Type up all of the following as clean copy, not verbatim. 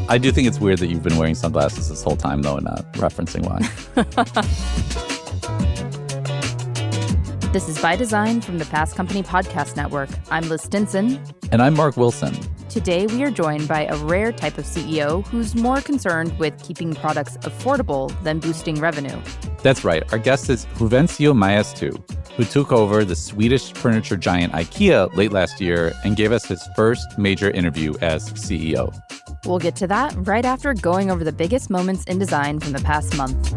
I do think it's weird that you've been wearing sunglasses this whole time, though, and not referencing why. This is By Design from the Fast Company Podcast Network. I'm Liz Stinson. And I'm Mark Wilson. Today, we are joined by a rare type of CEO who's more concerned with keeping products affordable than boosting revenue. That's right. Our guest is Juvencio Maeztu, who took over the Swedish furniture giant Ikea late last year and gave us his first major interview as CEO. We'll get to that right after going over the biggest moments in design from the past month.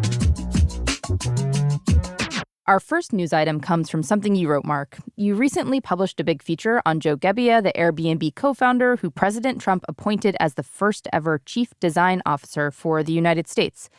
Our first news item comes from something you wrote, Mark. You recently published a big feature on Gebbia, the Airbnb co-founder who President Trump appointed as the first ever chief design officer for the United States.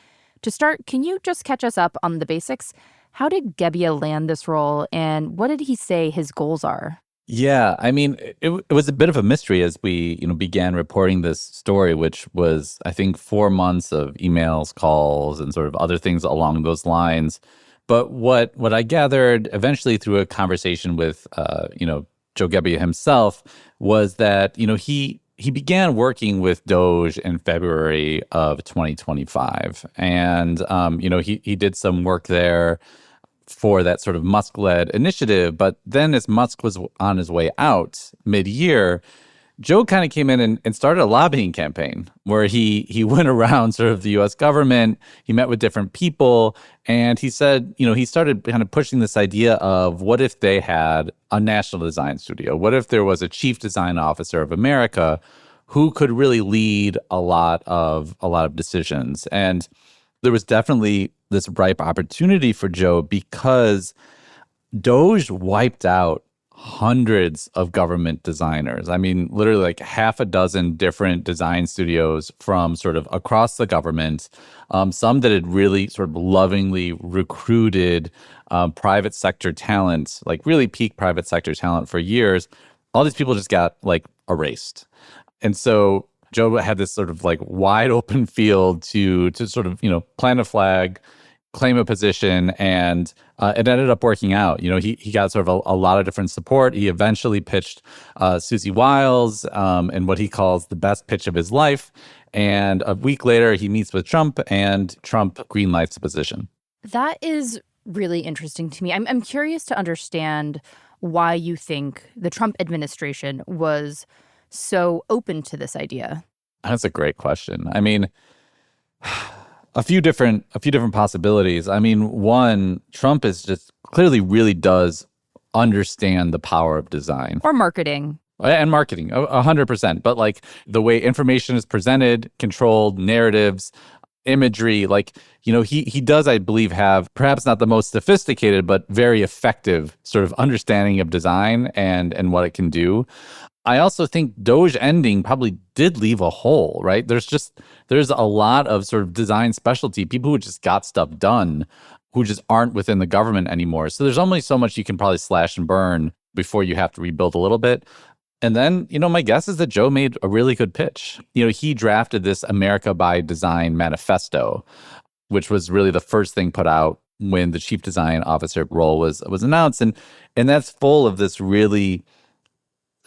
To start, can you just catch us up on the basics? How did Gebbia land this role, and what did he say his goals are? Yeah, I mean, it was a bit of a mystery as we, began reporting this story, which was, I think, 4 months of emails, calls, and sort of other things along those lines. But what I gathered eventually through a conversation with, Joe Gebbia himself was that, he began working with Doge in February of 2025. And, he did some work there for that sort of Musk-led initiative. But then as Musk was on his way out mid-year, Joe kind of came in and started a lobbying campaign where he went around sort of the U.S. government. He met with different people, and he said, he started kind of pushing this idea of what if they had a national design studio? What if there was a chief design officer of America who could really lead a lot of decisions? And there was definitely this ripe opportunity for Joe because Doge wiped out hundreds of government designers. I mean, literally like half a dozen different design studios from sort of across the government, some that had really sort of lovingly recruited private sector talent, like really peak private sector talent for years. All these people just got like erased. And so Joe had this sort of like wide open field to sort of, plant a flag, claim a position, and it ended up working out. He got sort of a lot of different support. He eventually pitched Susie Wiles in what he calls the best pitch of his life. And a week later, he meets with Trump, and Trump greenlights the position. That is really interesting to me. I'm curious to understand why you think the Trump administration was so open to this idea. That's a great question. I mean, a few different possibilities. I mean, one, Trump is just clearly really does understand the power of design. Or marketing. And marketing, 100%. But like the way information is presented, controlled, narratives, imagery, like, he does, I believe, have perhaps not the most sophisticated, but very effective sort of understanding of design and what it can do. I also think Doge ending probably did leave a hole, right? There's a lot of sort of design specialty, people who just got stuff done, who just aren't within the government anymore. So there's only so much you can probably slash and burn before you have to rebuild a little bit. And then, my guess is that Joe made a really good pitch. He drafted this America by Design manifesto, which was really the first thing put out when the chief design officer role was announced. And that's full of this really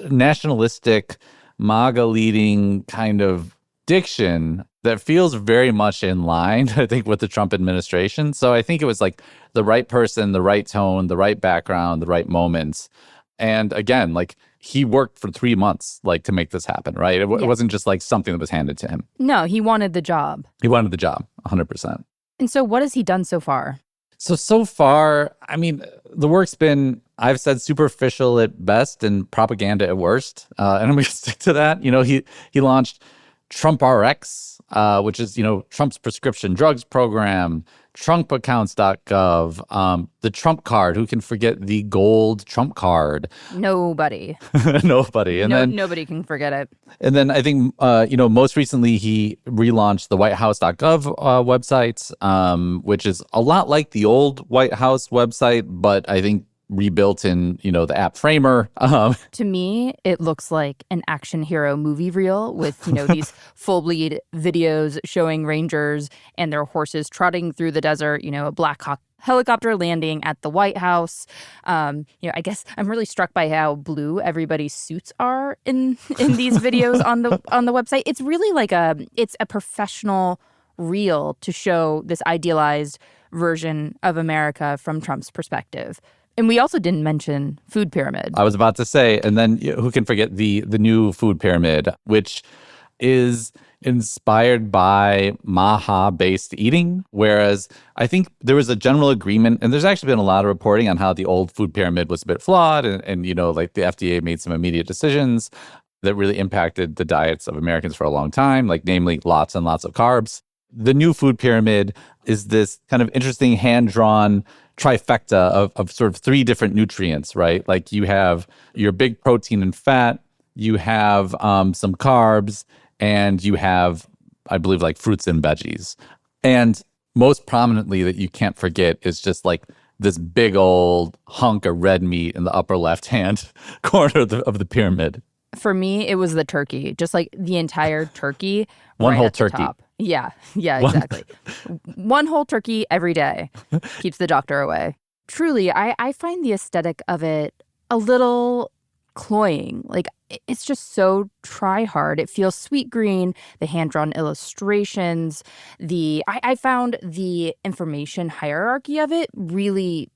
nationalistic, MAGA-leading kind of diction that feels very much in line, I think, with the Trump administration. So I think it was like the right person, the right tone, the right background, the right moments. And again, like he worked for 3 months, like to make this happen, right? It wasn't just like something that was handed to him. No, he wanted the job. He wanted the job, 100%. And so what has he done so far? So far, I mean, the work's been, I've said, superficial at best and propaganda at worst. And I'm going to stick to that. He launched Trump RX, which is, Trump's prescription drugs program, TrumpAccounts.gov, the Trump card. Who can forget the gold Trump card? Nobody. Nobody. And then nobody can forget it. And then I think, most recently he relaunched the WhiteHouse.gov website, which is a lot like the old White House website, but I think rebuilt in, the app Framer. To me, it looks like an action hero movie reel with, these full bleed videos showing rangers and their horses trotting through the desert, a Black Hawk helicopter landing at the White House. I guess I'm really struck by how blue everybody's suits are in these videos on the website. It's really like it's a professional reel to show this idealized version of America from Trump's perspective. And we also didn't mention food pyramid. I was about to say, and then who can forget the new food pyramid, which is inspired by Maha-based eating, whereas I think there was a general agreement, and there's actually been a lot of reporting on how the old food pyramid was a bit flawed, and like the FDA made some immediate decisions that really impacted the diets of Americans for a long time, like namely lots and lots of carbs. The new food pyramid is this kind of interesting hand-drawn trifecta of sort of three different nutrients, right? Like you have your big protein and fat, you have some carbs, and you have, I believe, like fruits and veggies. And most prominently that you can't forget is just like this big old hunk of red meat in the upper left-hand corner of the pyramid. For me, it was the turkey, just like the entire turkey. One right whole at the turkey. top. Yeah, exactly. One whole turkey every day keeps the doctor away. Truly, I find the aesthetic of it a little cloying. Like, it's just so try hard. It feels sweet green, the hand-drawn illustrations, I found the information hierarchy of it really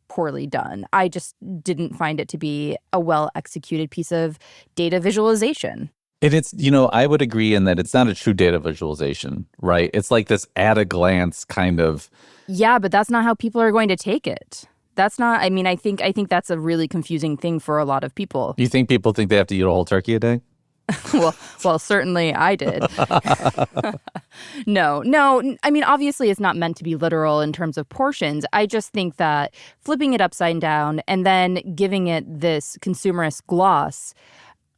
poorly done. I just didn't find it to be a well-executed piece of data visualization. And it's, I would agree in that it's not a true data visualization, right? It's like this at-a-glance kind of... Yeah, but that's not how people are going to take it. That's not, I think that's a really confusing thing for a lot of people. You think people think they have to eat a whole turkey a day? Well, certainly I did. No. Obviously it's not meant to be literal in terms of portions. I just think that flipping it upside down and then giving it this consumerist gloss,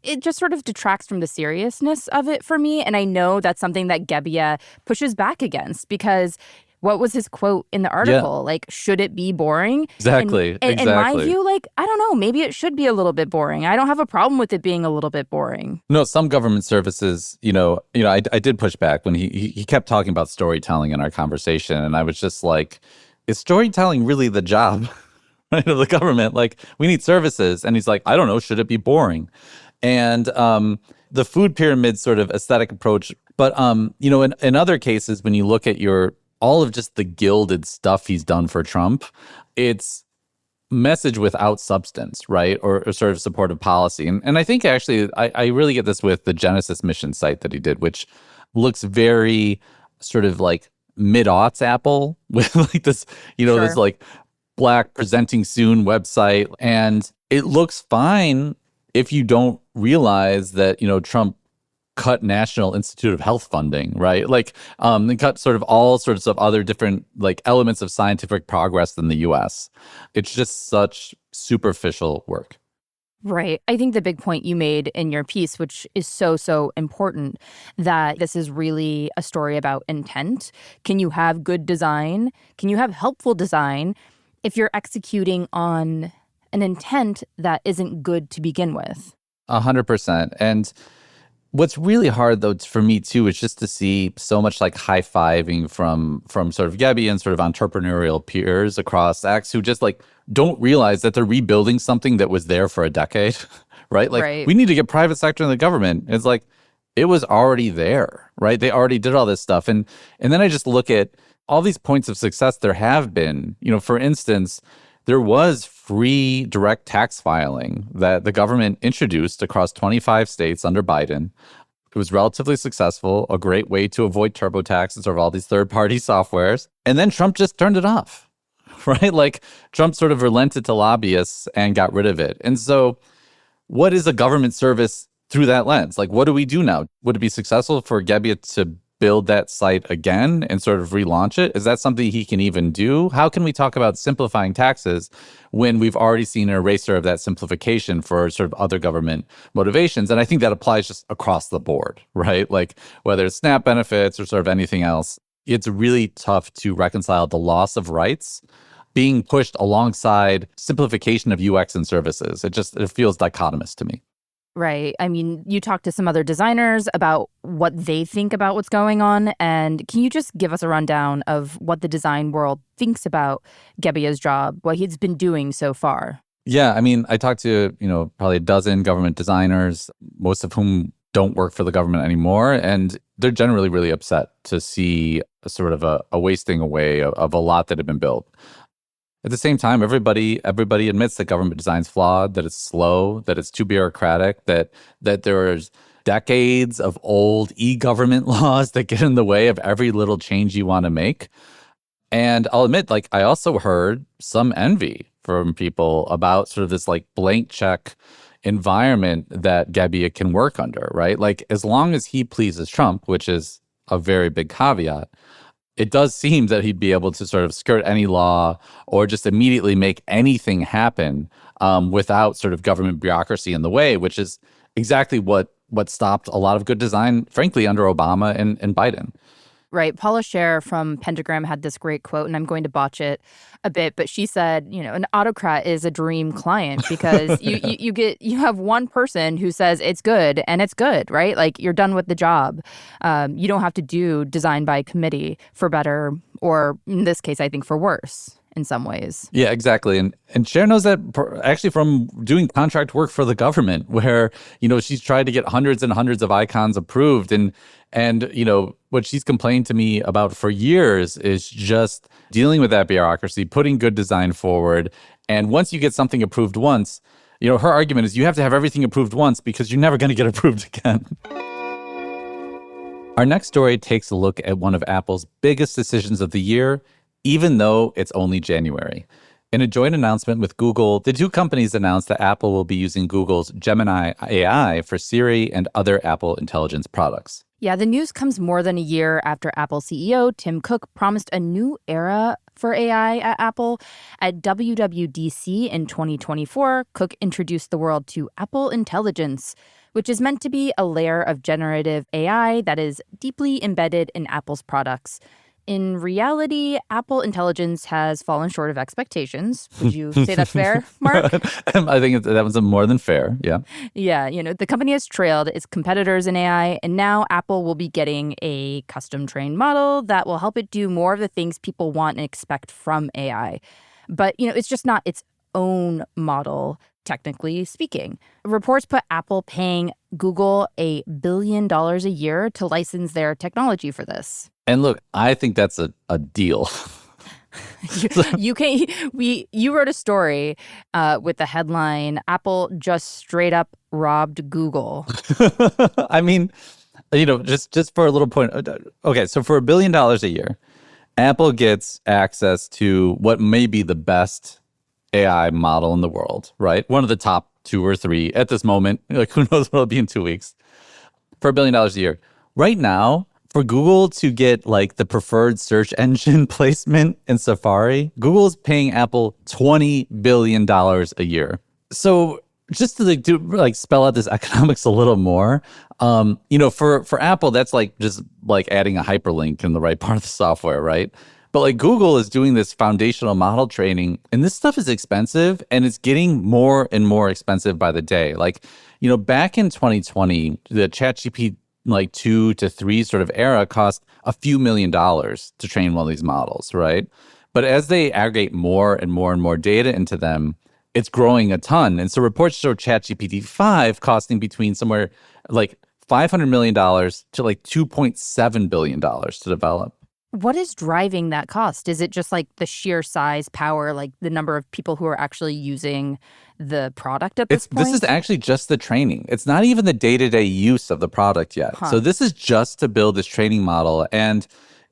it just sort of detracts from the seriousness of it for me. And I know that's something that Gebbia pushes back against because what was his quote in the article? Yeah. Like, should it be boring? Exactly. In my view, I don't know, maybe it should be a little bit boring. I don't have a problem with it being a little bit boring. No, some government services, I did push back when he kept talking about storytelling in our conversation. And I was just like, is storytelling really the job right, of the government? Like, we need services. And he's like, I don't know, should it be boring? And the food pyramid sort of aesthetic approach. But, in other cases, when you look at all of just the gilded stuff he's done for Trump, it's message without substance, right? Or sort of supportive policy. And I think actually, I really get this with the Genesis mission site that he did, which looks very sort of like mid-aughts Apple with like this, Sure. this like black presenting soon website. And it looks fine if you don't realize that, Trump cut National Institute of Health funding, right? Like, and cut sort of all sorts of other different like elements of scientific progress in the U.S. It's just such superficial work. Right. I think the big point you made in your piece, which is so, so important, that this is really a story about intent. Can you have good design? Can you have helpful design if you're executing on an intent that isn't good to begin with? 100%. And what's really hard, though, for me, too, is just to see so much like high-fiving from sort of Gebbia and sort of entrepreneurial peers across X who just like don't realize that they're rebuilding something that was there for a decade, right? Like, Right. We need to get private sector in the government. It's like, it was already there, right? They already did all this stuff. And then I just look at all these points of success there have been. For instance, there was free direct tax filing that the government introduced across 25 states under Biden. It was relatively successful, a great way to avoid TurboTax and sort of all these third-party softwares. And then Trump just turned it off, right? Like, Trump sort of relented to lobbyists and got rid of it. And so what is a government service through that lens? Like, what do we do now? Would it be successful for Gebbia to build that site again and sort of relaunch it? Is that something he can even do? How can we talk about simplifying taxes when we've already seen an eraser of that simplification for sort of other government motivations? And I think that applies just across the board, right? Like, whether it's SNAP benefits or sort of anything else, it's really tough to reconcile the loss of rights being pushed alongside simplification of UX and services. It feels dichotomous to me. Right. I mean, you talked to some other designers about what they think about what's going on. And can you just give us a rundown of what the design world thinks about Gebbia's job, what he's been doing so far? Yeah, I mean, I talked to, probably a dozen government designers, most of whom don't work for the government anymore. And they're generally really upset to see a sort of a wasting away of a lot that had been built. At the same time, everybody admits that government design's flawed, that it's slow, that it's too bureaucratic, that there's decades of old e-government laws that get in the way of every little change you want to make. And I'll admit, like, I also heard some envy from people about sort of this like blank check environment that Gebbia can work under, right? Like, as long as he pleases Trump, which is a very big caveat, it does seem that he'd be able to sort of skirt any law or just immediately make anything happen without sort of government bureaucracy in the way, which is exactly what stopped a lot of good design, frankly, under Obama and Biden. Right. Paula Scher from Pentagram had this great quote, and I'm going to botch it a bit, but she said, an autocrat is a dream client because you have one person who says it's good and it's good, right? Like, you're done with the job. You don't have to do design by committee for better, or in this case, I think for worse in some ways. Yeah, exactly. And Cher knows that actually from doing contract work for the government, where, she's tried to get hundreds and hundreds of icons approved. And what she's complained to me about for years is just dealing with that bureaucracy, putting good design forward. And once you get something approved once, her argument is you have to have everything approved once because you're never going to get approved again. Our next story takes a look at one of Apple's biggest decisions of the year, even though it's only January. In a joint announcement with Google, the two companies announced that Apple will be using Google's Gemini AI for Siri and other Apple Intelligence products. Yeah, the news comes more than a year after Apple CEO Tim Cook promised a new era for AI at Apple. At WWDC in 2024, Cook introduced the world to Apple Intelligence, which is meant to be a layer of generative AI that is deeply embedded in Apple's products. In reality, Apple Intelligence has fallen short of expectations. Would you say that's fair, Mark? I think that was more than fair, yeah. Yeah, the company has trailed its competitors in AI, and now Apple will be getting a custom-trained model that will help it do more of the things people want and expect from AI. But, it's just not its own model, technically speaking. Reports put Apple paying Google $1 billion a year to license their technology for this. And look, I think that's a deal. You wrote a story with the headline, Apple just straight up robbed Google. I mean, just for a little point. Okay, so for $1 billion a year, Apple gets access to what may be the best AI model in the world, right? One of the top 2 or 3 at this moment. Like, who knows what it'll be in 2 weeks. For $1 billion a year. Right now, for Google to get like the preferred search engine placement in Safari, Google's paying Apple $20 billion a year. So just to spell out this economics a little more, for Apple, that's like just like adding a hyperlink in the right part of the software, right? But like Google is doing this foundational model training, and this stuff is expensive, and it's getting more and more expensive by the day. Like, back in 2020, the ChatGPT 2 to 3 sort of era cost a few $1 million to train one of these models, right? But as they aggregate more and more and more data into them, it's growing a ton. And so reports show ChatGPT 5 costing between somewhere like $500 million to like $2.7 billion to develop. What is driving that cost? Is it just like the sheer size, power, like the number of people who are actually using the product at this point? This is actually just the training. It's not even the day-to-day use of the product yet. So this is just to build this training model. And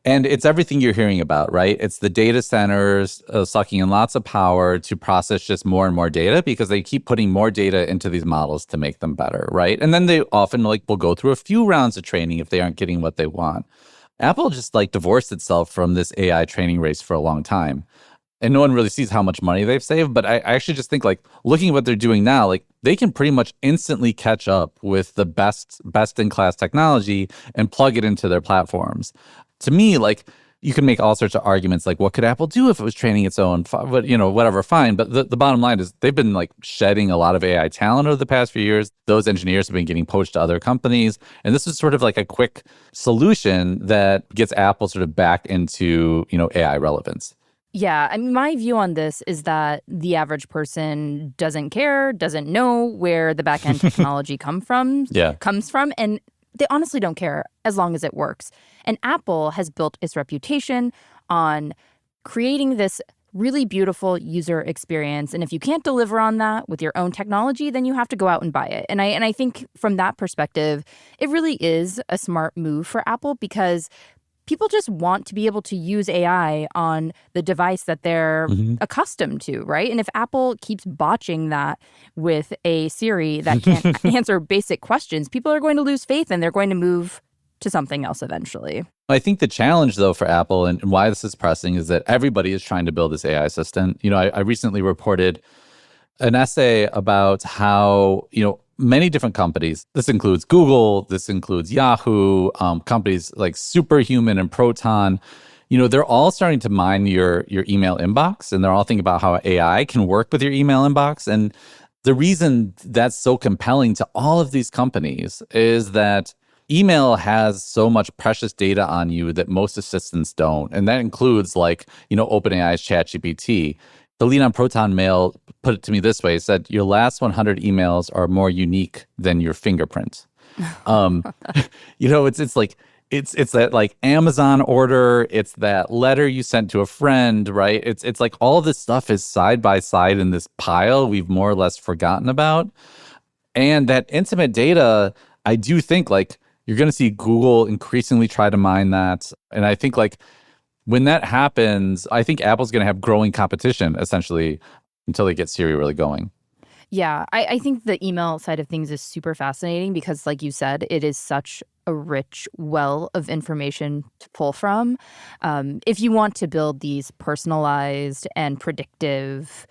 it's everything you're hearing about, right? It's the data centers sucking in lots of power to process just more and more data because they keep putting more data into these models to make them better, right? And then they often will go through a few rounds of training if they aren't getting what they want. Apple just divorced itself from this AI training race for a long time. And no one really sees how much money they've saved. But I actually just think looking at what they're doing now, they can pretty much instantly catch up with the best in class technology and plug it into their platforms. To me, You can make all sorts of arguments like, what could Apple do if it was training its own, but whatever, fine. But the bottom line is they've been like shedding a lot of AI talent over the past few years. Those engineers have been getting poached to other companies. And this is sort of like a quick solution that gets Apple sort of back into, AI relevance. Yeah, I mean, my view on this is that the average person doesn't care, doesn't know where the back end technology comes from, and they honestly don't care as long as it works. And Apple has built its reputation on creating this really beautiful user experience. And if you can't deliver on that with your own technology, then you have to go out and buy it. And I think from that perspective, it really is a smart move for Apple because people just want to be able to use AI on the device that they're accustomed to, right? And if Apple keeps botching that with a Siri that can't answer basic questions, people are going to lose faith and they're going to move to something else eventually. I think the challenge, though, for Apple and why this is pressing is that everybody is trying to build this AI assistant. I recently reported an essay about how, many different companies, this includes Google, this includes Yahoo, companies like Superhuman and Proton, they're all starting to mine your email inbox, and they're all thinking about how AI can work with your email inbox. And the reason that's so compelling to all of these companies is that email has so much precious data on you that most assistants don't. And that includes OpenAI's ChatGPT. The lead on Proton Mail put it to me this way. He said, your last 100 emails are more unique than your fingerprint. It's that like Amazon order. It's that letter you sent to a friend, right? It's like all this stuff is side by side in this pile we've more or less forgotten about. And that intimate data, I do think you're going to see Google increasingly try to mine that. And I think when that happens, I think Apple's going to have growing competition, essentially, until they get Siri really going. Yeah, I think the email side of things is super fascinating because, like you said, it is such a rich well of information to pull from. If you want to build these personalized and predictive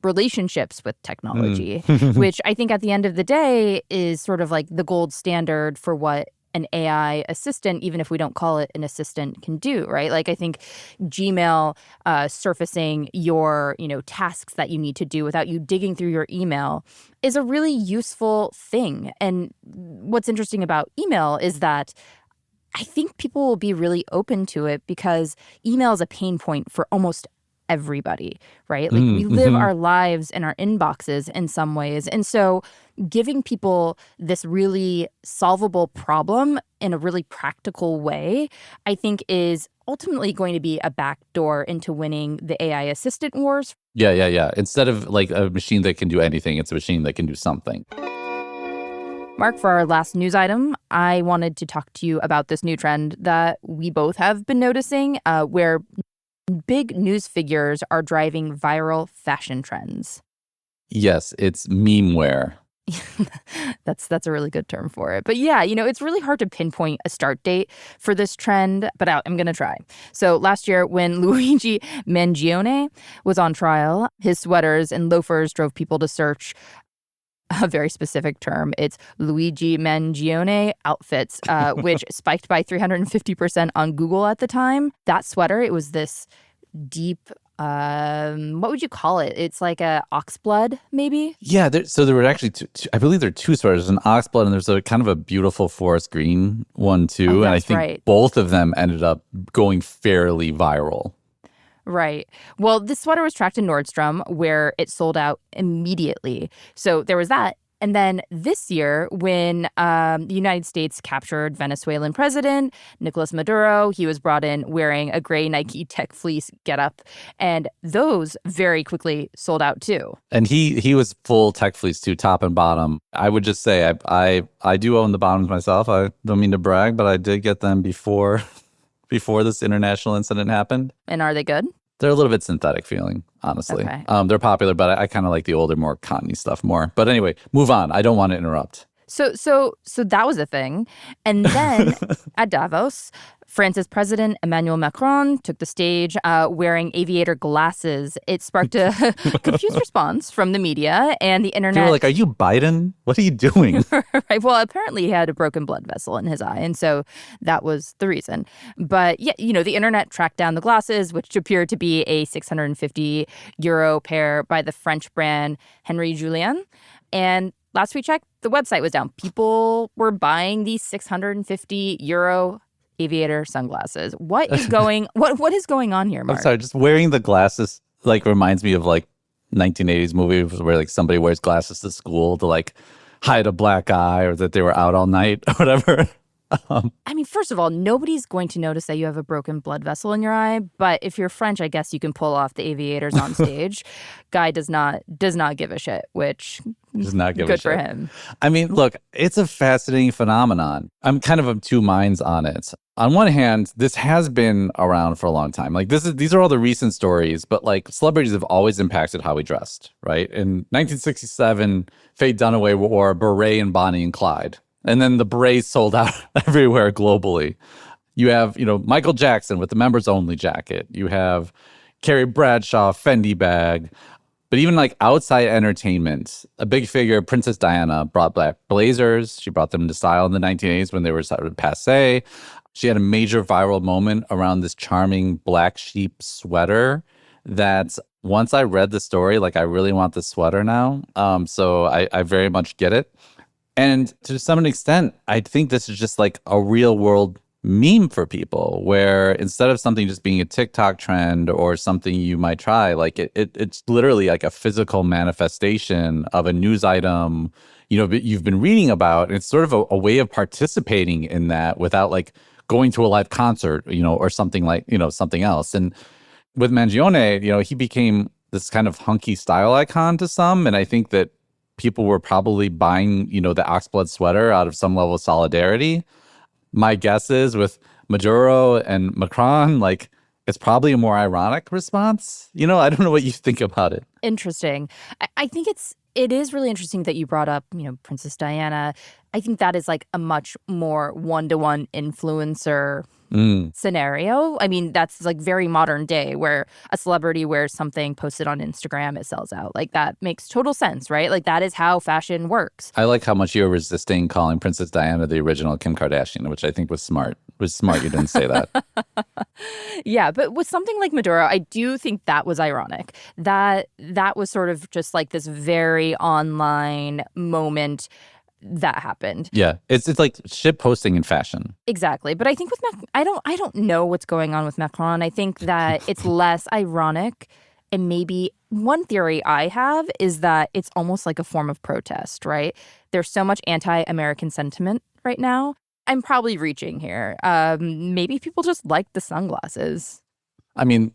relationships with technology, which I think at the end of the day is sort of like the gold standard for what an AI assistant, even if we don't call it an assistant, can do, right? I think Gmail surfacing your, tasks that you need to do without you digging through your email is a really useful thing. And what's interesting about email is that I think people will be really open to it because email is a pain point for almost everybody, right? We live our lives in our inboxes in some ways. And so giving people this really solvable problem in a really practical way, I think is ultimately going to be a backdoor into winning the AI assistant wars. Yeah. Instead of a machine that can do anything, it's a machine that can do something. Mark, for our last news item, I wanted to talk to you about this new trend that we both have been noticing, where big news figures are driving viral fashion trends. Yes, it's memeware. That's a really good term for it. But yeah, it's really hard to pinpoint a start date for this trend, but I'm going to try. So last year when Luigi Mangione was on trial, his sweaters and loafers drove people to search a very specific term. It's Luigi Mangione outfits, which spiked by 350% on Google at the time. That sweater, it was this deep, what would you call it? It's like a oxblood, maybe? Yeah, so there were actually two, I believe there are two sweaters, an oxblood, and there's a kind of a beautiful forest green one too. And I think both of them ended up going fairly viral. Right. Well, this sweater was tracked in Nordstrom, where it sold out immediately. So there was that. And then this year, when the United States captured Venezuelan president Nicolas Maduro, he was brought in wearing a gray Nike Tech Fleece getup. And those very quickly sold out, too. And he was full Tech Fleece, too, top and bottom. I would just say I do own the bottoms myself. I don't mean to brag, but I did get them before this international incident happened. And are they good? They're a little bit synthetic feeling, honestly. Okay. They're popular, but I kind of like the older, more cottony stuff more. But anyway, move on. I don't want to interrupt. So that was a thing. And then at Davos, France's president Emmanuel Macron took the stage wearing aviator glasses. It sparked a confused response from the media and the They were internet. like, "Are you Biden? What are you doing?" Right. Well, apparently he had a broken blood vessel in his eye, and so that was the reason. But yeah, the internet tracked down the glasses, which appeared to be a 650 euro pair by the French brand Henry Julien. And last we checked, the website was down. People were buying these 650 euro aviator sunglasses. What is going on here, I'm Mark? sorry, just wearing the glasses like reminds me of like 1980s movies where like somebody wears glasses to school to like hide a black eye or that they were out all night or whatever. I mean, first of all, nobody's going to notice that you have a broken blood vessel in your eye. But if you're French, I guess you can pull off the aviators on stage. Guy does not give a shit, which Does not give a good for shit. him. I mean, look, it's a fascinating phenomenon. I'm kind of two minds on it. On one hand, this has been around for a long time. Like these are all the recent stories, but like celebrities have always impacted how we dressed, right? In 1967, Faye Dunaway wore a beret and Bonnie and Clyde. And then the berets sold out everywhere globally. You have, Michael Jackson with the members only jacket. You have Carrie Bradshaw, Fendi bag. But even like outside entertainment, a big figure, Princess Diana, brought back blazers. She brought them into style in the 1980s when they were sort of passé. She had a major viral moment around this charming black sheep sweater that once I read the story, like I really want this sweater now. So I very much get it. And to some extent, I think this is just like a real world meme for people where instead of something just being a TikTok trend or something you might try, like it's literally like a physical manifestation of a news item, you've been reading about. And it's sort of a way of participating in that without like going to a live concert, or something like, something else. And with Mangione, he became this kind of hunky style icon to some. And I think that people were probably buying, the oxblood sweater out of some level of solidarity. My guess is with Maduro and Macron, like it's probably a more ironic response. I don't know what you think about it. Interesting. I think it is really interesting that you brought up, Princess Diana. I think that is like a much more one-to-one influencer scenario. I mean, that's like very modern day where a celebrity wears something posted on Instagram, it sells out. Like that makes total sense, right? Like that is how fashion works. I like how much you're resisting calling Princess Diana the original Kim Kardashian, which I think was smart. It was smart you didn't say that. Yeah, but with something like Maduro, I do think that was ironic. That was sort of just like this very online moment that happened. Yeah, it's like shit posting in fashion. Exactly. But I think with I don't know what's going on with Macron. I think that it's less ironic. And maybe one theory I have is that it's almost like a form of protest, right? There's so much anti-American sentiment right now. I'm probably reaching here. Maybe people just like the sunglasses. I mean,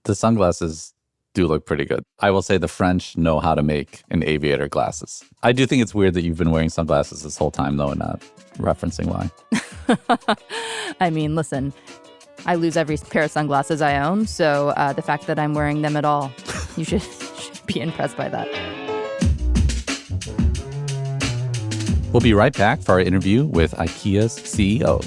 the sunglasses do look pretty good. I will say the French know how to make an aviator glasses. I do think it's weird that you've been wearing sunglasses this whole time, though, and not referencing why. I mean, listen, I lose every pair of sunglasses I own, so the fact that I'm wearing them at all, you should be impressed by that. We'll be right back for our interview with Ikea's CEO.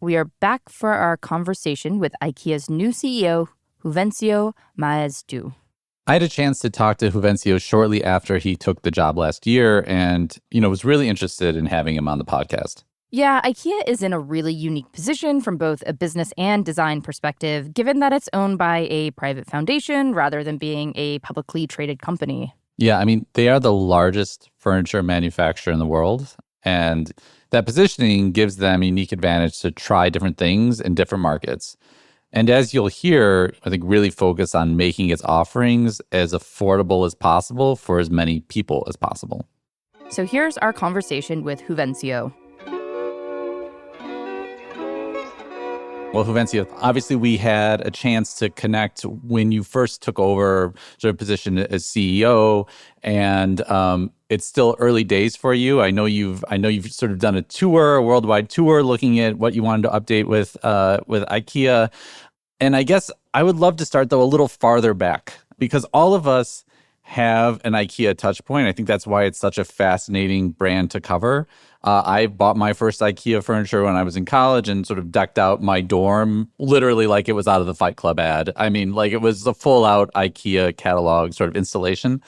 We are back for our conversation with Ikea's new CEO, Juvencio Maeztu. I had a chance to talk to Juvencio shortly after he took the job last year and, was really interested in having him on the podcast. Yeah, Ikea is in a really unique position from both a business and design perspective, given that it's owned by a private foundation rather than being a publicly traded company. Yeah, I mean, they are the largest furniture manufacturer in the world. And that positioning gives them a unique advantage to try different things in different markets. And as you'll hear, I think really focus on making its offerings as affordable as possible for as many people as possible. So here's our conversation with Juvencio. Well, Juvencio, obviously we had a chance to connect when you first took over sort of position as CEO. And it's still early days for you. I know you've sort of done a worldwide tour, looking at what you wanted to update with IKEA. And I guess I would love to start, though, a little farther back, because all of us have an IKEA touch point. I think that's why it's such a fascinating brand to cover. I bought my first IKEA furniture when I was in college and sort of decked out my dorm literally like it was out of the Fight Club ad. I mean, like it was a full out IKEA catalog sort of installation.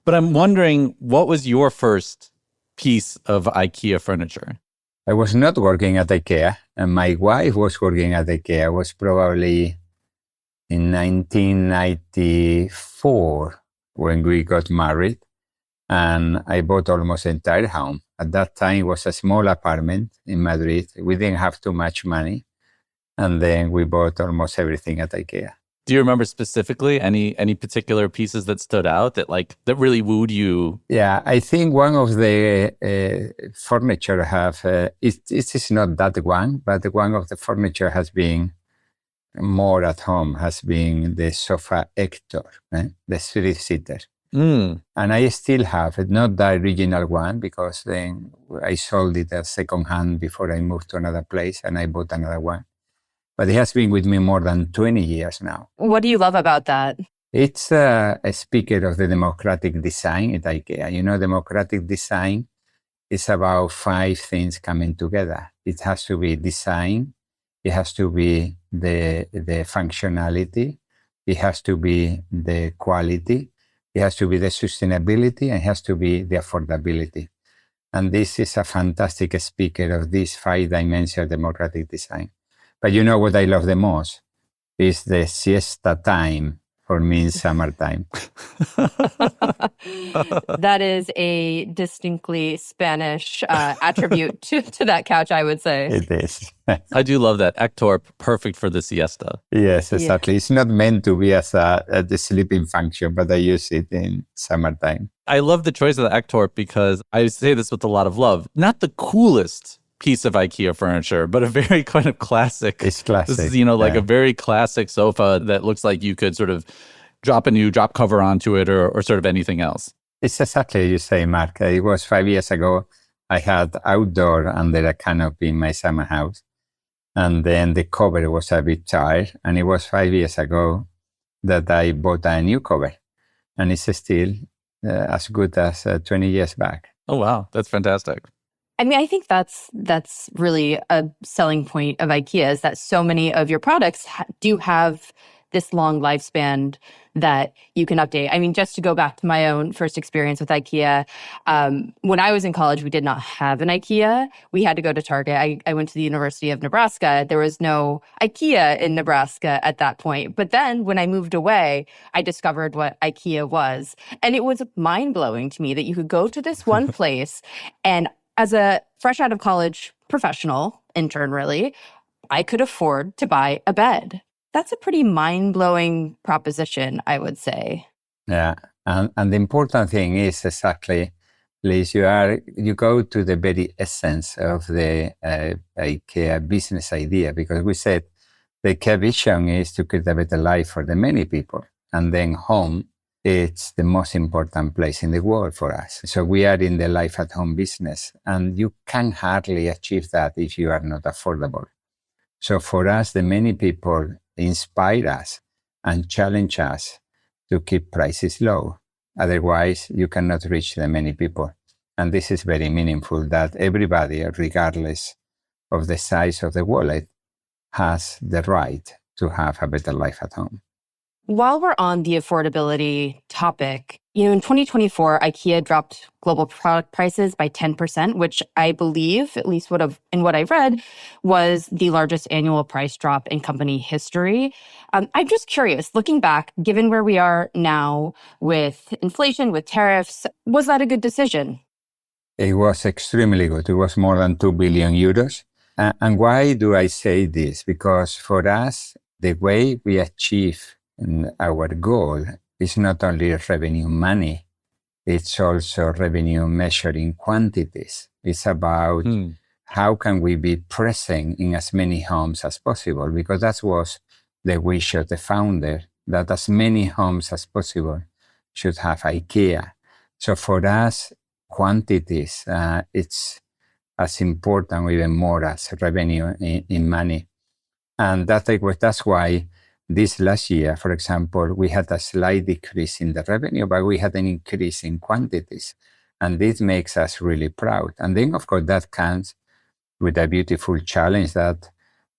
But I'm wondering, what was your first piece of IKEA furniture? I was not working at IKEA, and my wife was working at IKEA. It was probably in 1994 when we got married, and I bought almost the entire home. At that time, it was a small apartment in Madrid. We didn't have too much money, and then we bought almost everything at IKEA. Do you remember specifically any particular pieces that stood out that really wooed you? Yeah, I think one of the furniture it is not that one, but one of the furniture has been more at home, has been the sofa Hector, the three-seater. And I still have it, not the original one, because then I sold it as second-hand before I moved to another place, and I bought another one. But it has been with me more than 20 years now. What do you love about that? It's a speaker of the democratic design at IKEA. You know, democratic design is about 5 things coming together. It has to be design, it has to be the functionality, it has to be the quality, it has to be the sustainability, and it has to be the affordability. And this is a fantastic speaker of this 5-dimensional democratic design. But you know what I love the most is the siesta time for me in summertime. That is a distinctly Spanish attribute to that couch, I would say. It is. I do love that. Hector, perfect for the siesta. Yes, exactly. Yeah. It's not meant to be as the sleeping function, but I use it in summertime. I love the choice of the Hector because I say this with a lot of love. Not the coolest piece of IKEA furniture, but a very kind of classic. It's classic. This is, like a very classic sofa that looks like you could sort of drop a new drop cover onto it or sort of anything else. It's exactly as you say, Mark. It was 5 years ago. I had outdoor under a canopy in my summer house. And then the cover was a bit tired. And it was 5 years ago that I bought a new cover. And it's still as good as 20 years back. Oh, wow. That's fantastic. I mean, I think that's really a selling point of IKEA is that so many of your products do have this long lifespan that you can update. I mean, just to go back to my own first experience with IKEA, when I was in college, we did not have an IKEA. We had to go to Target. I went to the University of Nebraska. There was no IKEA in Nebraska at that point. But then when I moved away, I discovered what IKEA was. And it was mind-blowing to me that you could go to this one place and as a fresh out of college professional, intern really, I could afford to buy a bed. That's a pretty mind-blowing proposition, I would say. Yeah, and the important thing is exactly, Liz, you go to the very essence of the IKEA business idea, because we said the IKEA vision is to create a better life for the many people, and then home, it's the most important place in the world for us. So we are in the life at home business, and you can hardly achieve that if you are not affordable. So for us, the many people inspire us and challenge us to keep prices low. Otherwise, you cannot reach the many people. And this is very meaningful that everybody, regardless of the size of the wallet, has the right to have a better life at home. While we're on the affordability topic, in 2024, IKEA dropped global product prices by 10%, which I believe, at least in what I've read, was the largest annual price drop in company history. I'm just curious, looking back, given where we are now with inflation, with tariffs, was that a good decision? It was extremely good. It was more than 2 billion euros. And why do I say this? Because for us, the way we achieve our goal is not only revenue money, it's also revenue measuring quantities. It's about how can we be present in as many homes as possible, because that was the wish of the founder, that as many homes as possible should have IKEA. So for us, quantities, it's as important or even more as revenue in money. And that's why this last year, for example, we had a slight decrease in the revenue, but we had an increase in quantities. And this makes us really proud. And then, of course, that comes with a beautiful challenge that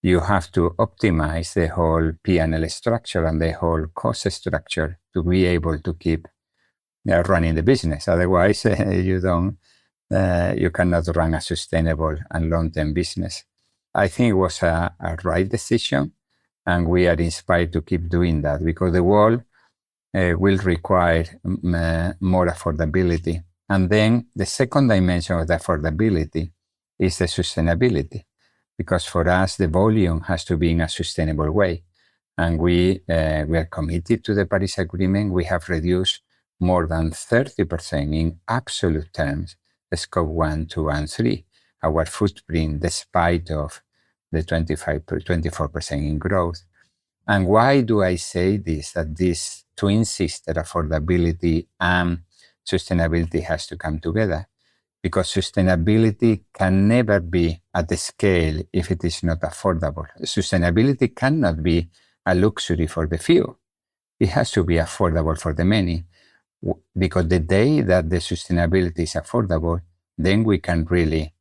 you have to optimize the whole P&L structure and the whole cost structure to be able to keep running the business. Otherwise, you cannot run a sustainable and long-term business. I think it was a right decision, and we are inspired to keep doing that because the world will require more affordability. And then the second dimension of the affordability is the sustainability, because for us, the volume has to be in a sustainable way. And we are committed to the Paris Agreement. We have reduced more than 30% in absolute terms, scope 1, 2, and 3, our footprint, despite of the 24% in growth. And why do I say this? That this to insist that affordability and sustainability has to come together, because sustainability can never be at the scale if it is not affordable. Sustainability cannot be a luxury for the few. It has to be affordable for the many, because the day that the sustainability is affordable, then we can really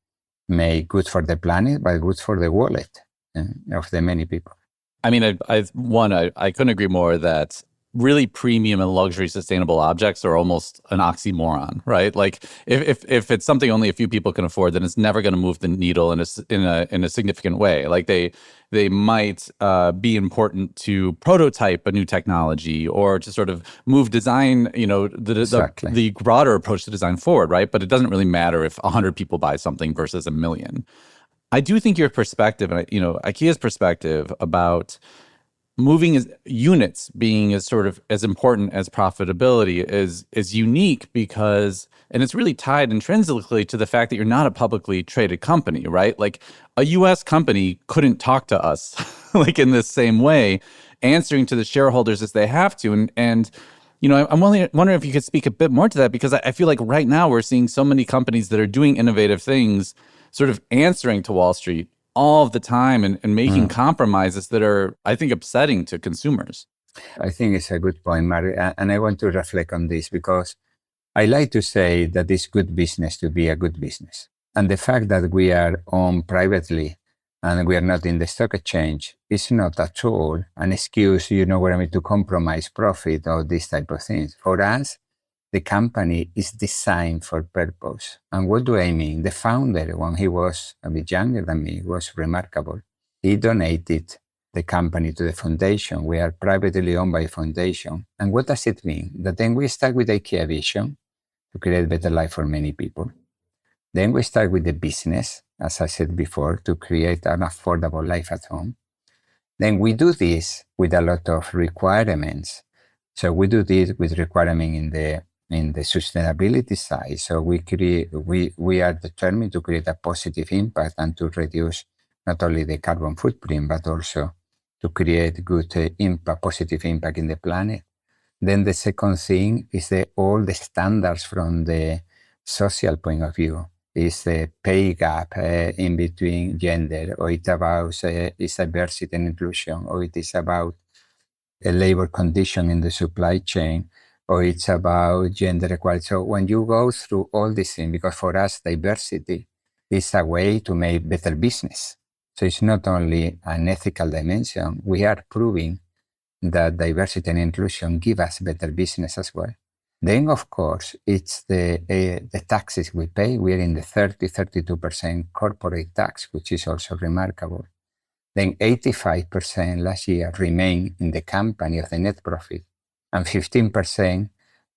make good for the planet, but good for the wallet of the many people. I mean, I couldn't agree more that really premium and luxury sustainable objects are almost an oxymoron, right? Like if it's something only a few people can afford, then it's never going to move the needle in a significant way. Like they might be important to prototype a new technology or to sort of move design, Exactly. the broader approach to design forward, right? But it doesn't really matter if 100 people buy something versus 1 million. I do think your perspective, and IKEA's perspective about moving as units being as important as profitability is unique because, and it's really tied intrinsically to the fact that you're not a publicly traded company, right? Like a US company couldn't talk to us like in this same way, answering to the shareholders as they have to. And I'm wondering if you could speak a bit more to that, because I feel like right now we're seeing so many companies that are doing innovative things, sort of answering to Wall Street all of the time and making compromises that are, I think, upsetting to consumers. I think it's a good point, Mario, and I want to reflect on this because I like to say that it's good business to be a good business. And the fact that we are owned privately and we are not in the stock exchange is not at all an excuse, to compromise profit or these type of things. For us, the company is designed for purpose. And what do I mean? The founder, when he was a bit younger than me, was remarkable. He donated the company to the foundation. We are privately owned by a foundation. And what does it mean? That then we start with the IKEA vision to create a better life for many people. Then we start with the business, as I said before, to create an affordable life at home. Then we do this with a lot of requirements. So we do this with requirement in the sustainability side. So we are determined to create a positive impact and to reduce not only the carbon footprint, but also to create good positive impact in the planet. Then the second thing is all the standards from the social point of view. Is the pay gap in between gender, or it's about is diversity and inclusion, or it is about a labor condition in the supply chain, or it's about gender equality. So when you go through all these things, because for us, diversity is a way to make better business. So it's not only an ethical dimension. We are proving that diversity and inclusion give us better business as well. Then, of course, it's the taxes we pay. We're in the 32% corporate tax, which is also remarkable. Then 85% last year remain in the company of the net profit, and 15%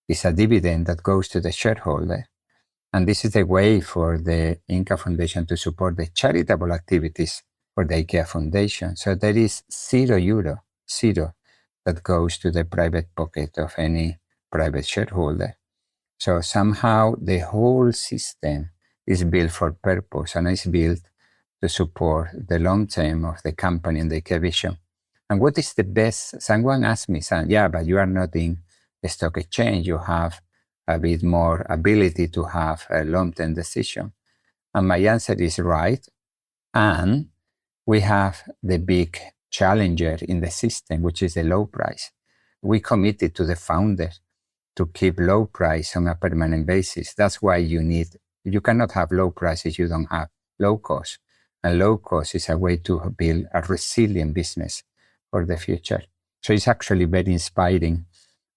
is a dividend that goes to the shareholder. And this is the way for the Inca Foundation to support the charitable activities for the IKEA Foundation. So there is €0, that goes to the private pocket of any private shareholder. So somehow the whole system is built for purpose and is built to support the long term of the company and the IKEA vision. And what is the best? Someone asked me, but you are not in the stock exchange. You have a bit more ability to have a long-term decision? And my answer is right. And we have the big challenger in the system, which is the low price. We committed to the founder to keep low price on a permanent basis. That's why you cannot have low price if you don't have low cost. And low cost is a way to build a resilient business for the future. So it's actually very inspiring.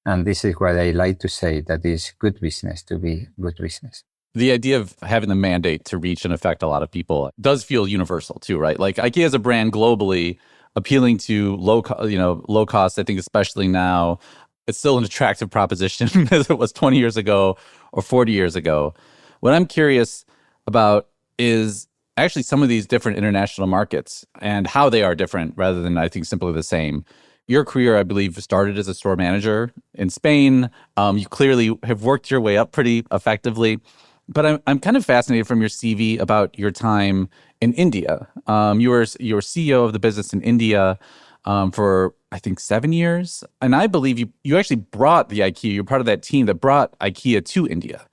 And this is what I like to say, that it's good business to be good business. The idea of having the mandate to reach and affect a lot of people does feel universal too, right? Like Ikea as a brand globally, appealing to low cost, I think especially now, it's still an attractive proposition as it was 20 years ago or 40 years ago. What I'm curious about is actually some of these different international markets and how they are different rather than, I think, simply the same. Your career, I believe, started as a store manager in Spain. You clearly have worked your way up pretty effectively. But I'm kind of fascinated from your CV about your time in India. You were CEO of the business in India for, I think, 7 years. And I believe you actually brought the IKEA, you're part of that team that brought IKEA to India.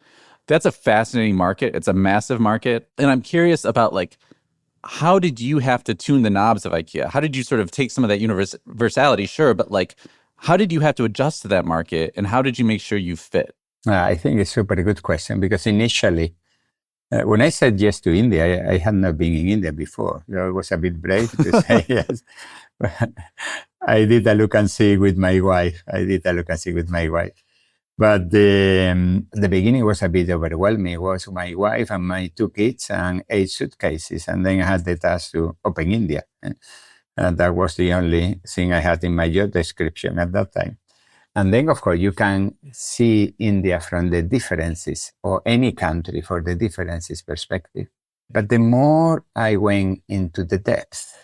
That's a fascinating market. It's a massive market. And I'm curious about, like, how did you have to tune the knobs of IKEA? How did you sort of take some of that universality? Sure, but like, how did you have to adjust to that market? And how did you make sure you fit? I think it's a super good question, because initially, when I said yes to India, I had not been in India before. I was a bit brave to say yes. I did a look and see with my wife. But the beginning was a bit overwhelming. It was my wife and my 2 kids and 8 suitcases. And then I had the task to open India. And that was the only thing I had in my job description at that time. And then, of course, you can see India from the differences, or any country for the differences perspective. But the more I went into the depth,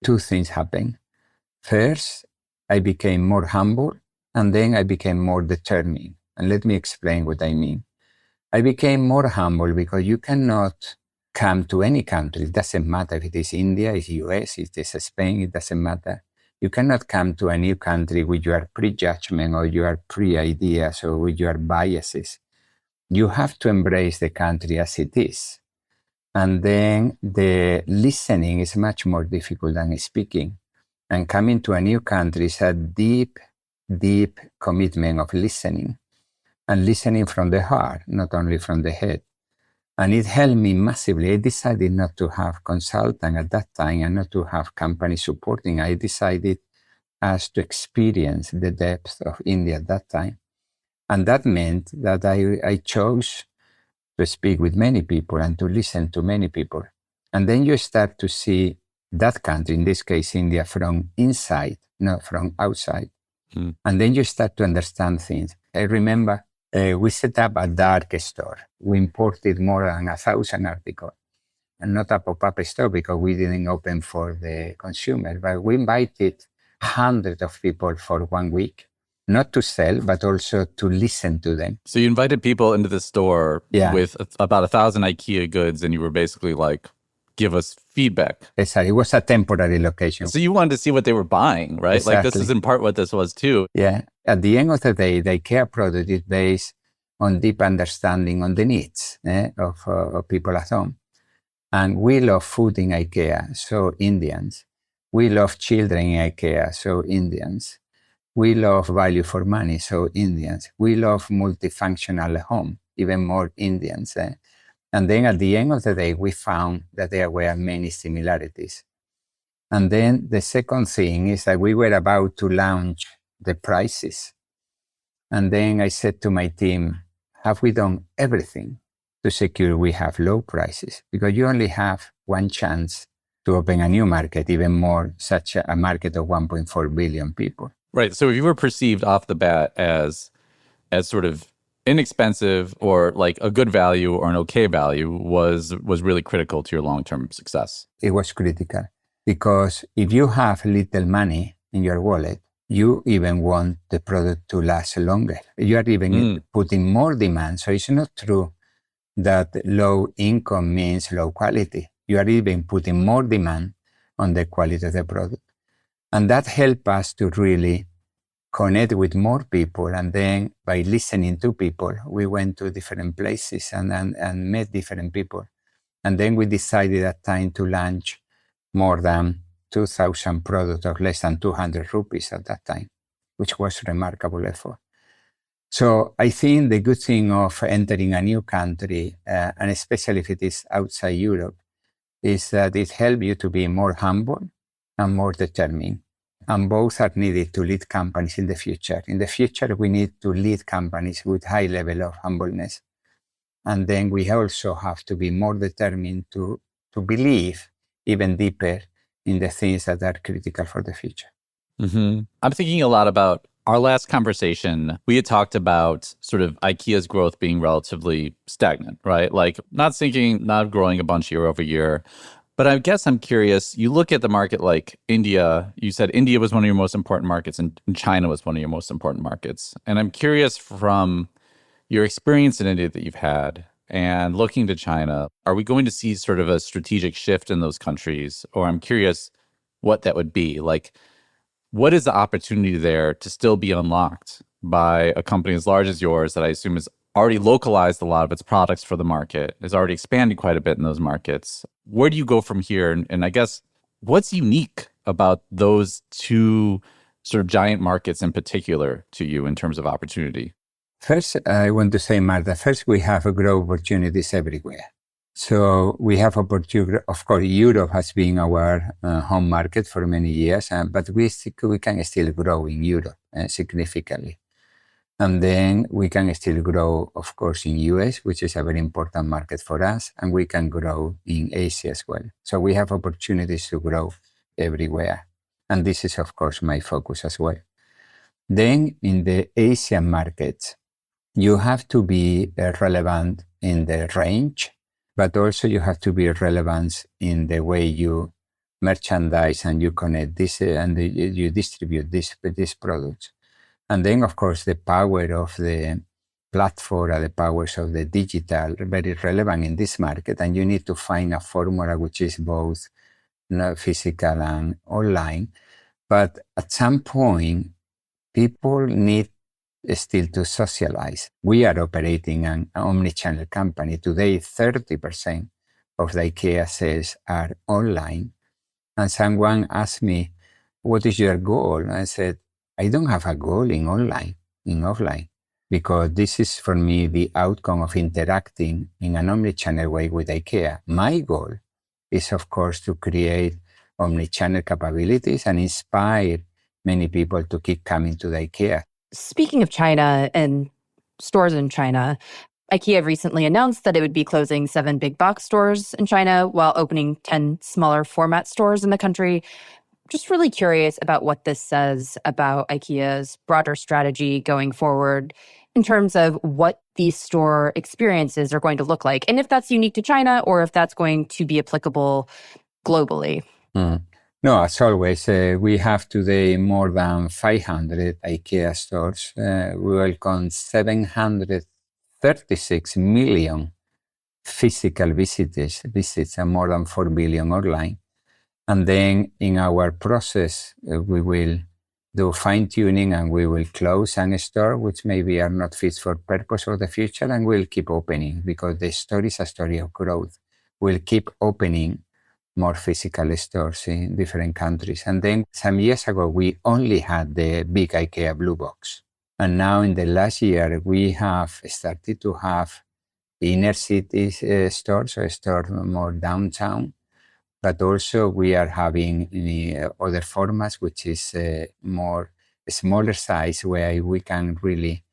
2 things happened. First, I became more humble, and then I became more determined. And let me explain what I mean. I became more humble because you cannot come to any country. It doesn't matter if it is India, it's US, it is Spain, it doesn't matter. You cannot come to a new country with your prejudgment or your pre-ideas or with your biases. You have to embrace the country as it is. And then the listening is much more difficult than speaking. And coming to a new country is a deep, deep commitment of listening. And listening from the heart, not only from the head. And it helped me massively. I decided not to have consultant at that time and not to have company supporting. I decided as to experience the depth of India at that time. And that meant that I chose to speak with many people and to listen to many people. And then you start to see that country, in this case India, from inside, not from outside. And then you start to understand things. I remember we set up a dark store. We imported more than 1,000 articles, and not a pop-up store because we didn't open for the consumer, but we invited hundreds of people for 1 week, not to sell, but also to listen to them. So you invited people into the store with about 1,000 IKEA goods, and you were basically like, give us feedback. Exactly. It was a temporary location. So you wanted to see what they were buying, right? Exactly. Like, this is in part what this was too. Yeah. At the end of the day, the IKEA product is based on deep understanding on the needs of people at home. And we love food in IKEA, so Indians. We love children in IKEA, so Indians. We love value for money, so Indians. We love multifunctional home, even more Indians. And then at the end of the day, we found that there were many similarities. And then the second thing is that we were about to launch the prices. And then I said to my team, have we done everything to secure we have low prices? Because you only have one chance to open a new market, even more such a market of 1.4 billion people. Right. So if you were perceived off the bat as sort of inexpensive or like a good value or an okay value was really critical to your long-term success. It was critical because if you have little money in your wallet, you even want the product to last longer. You are even putting more demand. So it's not true that low income means low quality. You are even putting more demand on the quality of the product. And that helped us to really connect with more people. And then by listening to people, we went to different places and met different people. And then we decided at time to launch more than 2,000 products of less than 200 rupees at that time, which was a remarkable effort. So I think the good thing of entering a new country, and especially if it is outside Europe, is that it helps you to be more humble and more determined. And both are needed to lead companies in the future. In the future, we need to lead companies with high level of humbleness. And then we also have to be more determined to believe even deeper in the things that are critical for the future. Mm-hmm. I'm thinking a lot about our last conversation. We had talked about sort of IKEA's growth being relatively stagnant, right? Like not growing a bunch year over year. But I guess I'm curious, you look at the market like India, you said India was one of your most important markets and China was one of your most important markets. And I'm curious from your experience in India that you've had and looking to China, are we going to see sort of a strategic shift in those countries? Or I'm curious what that would be. Like, what is the opportunity there to still be unlocked by a company as large as yours that I assume has already localized a lot of its products for the market, is already expanding quite a bit in those markets? Where do you go from here? And I guess what's unique about those two sort of giant markets in particular to you in terms of opportunity? First, I want to say, Marta, first we have growth opportunities everywhere. So we have opportunity. Of course, Europe has been our home market for many years, but we can still grow in Europe significantly. And then we can still grow, of course, in US, which is a very important market for us, and we can grow in Asia as well. So we have opportunities to grow everywhere. And this is, of course, my focus as well. Then in the Asian markets, you have to be relevant in the range, but also you have to be relevant in the way you merchandise and you connect this and you distribute these products. And then, of course, the power of the platform and the powers of the digital are very relevant in this market. And you need to find a formula which is both physical and online. But at some point, people need still to socialize. We are operating an omni-channel company. Today, 30% of the IKEA sales are online. And someone asked me, what is your goal? And I said, I don't have a goal in offline, because this is for me the outcome of interacting in an omni-channel way with IKEA. My goal is, of course, to create omni-channel capabilities and inspire many people to keep coming to the IKEA. Speaking of China and stores in China, IKEA recently announced that it would be closing 7 big box stores in China while opening 10 smaller format stores in the country. Just really curious about what this says about IKEA's broader strategy going forward in terms of what these store experiences are going to look like, and if that's unique to China or if that's going to be applicable globally. No, as always, we have today more than 500 IKEA stores. We welcome 736 million physical visits and more than 4 billion online. And then in our process, we will do fine-tuning and we will close a store which maybe are not fit for purpose for the future, and we'll keep opening because the story is a story of growth. We'll keep opening more physical stores in different countries. And then some years ago, we only had the big IKEA blue box. And now in the last year, we have started to have inner city stores, so a store more downtown. But also we are having other formats, which is more smaller size, where we can really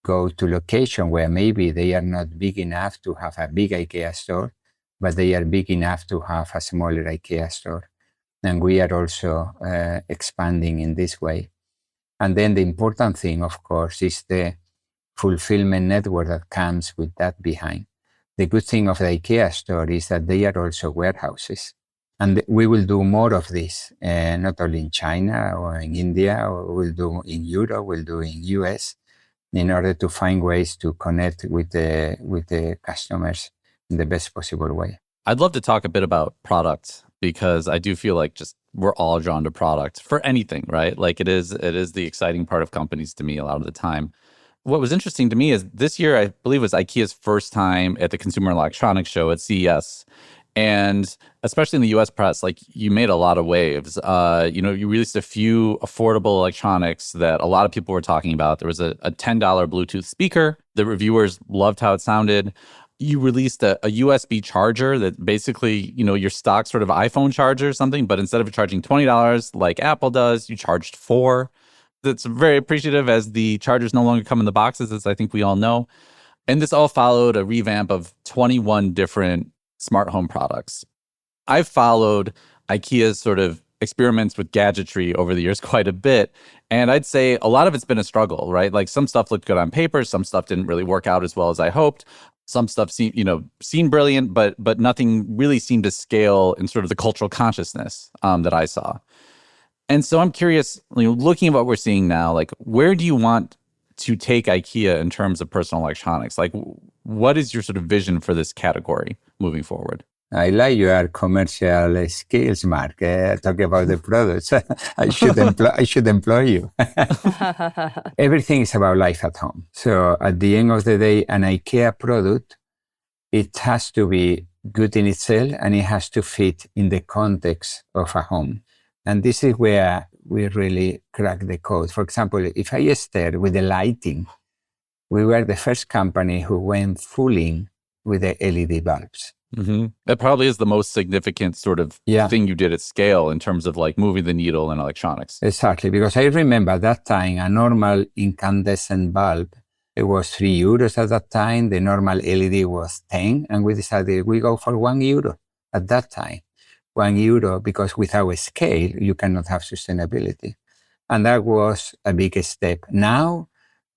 go to location where maybe they are not big enough to have a big IKEA store, but they are big enough to have a smaller IKEA store. And we are also expanding in this way. And then the important thing, of course, is the fulfillment network that comes with that behind. The good thing of the IKEA store is that they are also warehouses. And we will do more of this, not only in China or in India, or we'll do in Europe, we'll do in US, in order to find ways to connect with the customers in the best possible way. I'd love to talk a bit about product, because I do feel like just we're all drawn to products for anything, right? Like it is the exciting part of companies to me a lot of the time. What was interesting to me is this year, I believe, was IKEA's first time at the Consumer Electronics Show at CES. And especially in the US press, like you made a lot of waves. You released a few affordable electronics that a lot of people were talking about. There was a $10 Bluetooth speaker. The reviewers loved how it sounded. You released a USB charger that basically, your stock sort of iPhone charger or something, but instead of charging $20 like Apple does, you charged $4. That's very appreciative as the chargers no longer come in the boxes, as I think we all know. And this all followed a revamp of 21 different smart home products. I've followed IKEA's sort of experiments with gadgetry over the years quite a bit. And I'd say a lot of it's been a struggle, right? Like some stuff looked good on paper, some stuff didn't really work out as well as I hoped. Some stuff seemed brilliant, but nothing really seemed to scale in sort of the cultural consciousness that I saw. And so I'm curious, looking at what we're seeing now, like where do you want to take IKEA in terms of personal electronics? Like what is your sort of vision for this category moving forward? I like your commercial skills, Mark. Talk about the products. I should employ you. Everything is about life at home. So at the end of the day, an IKEA product, it has to be good in itself and it has to fit in the context of a home. And this is where we really crack the code. For example, if I start with the lighting, we were the first company who went full in with the LED bulbs. Mm-hmm. That probably is the most significant sort of thing you did at scale in terms of like moving the needle in electronics. Exactly, because I remember that time a normal incandescent bulb, it was €3 at that time. The normal LED was 10, and we decided we go for €1 at that time. €1 because without scale, you cannot have sustainability. And that was a big step. Now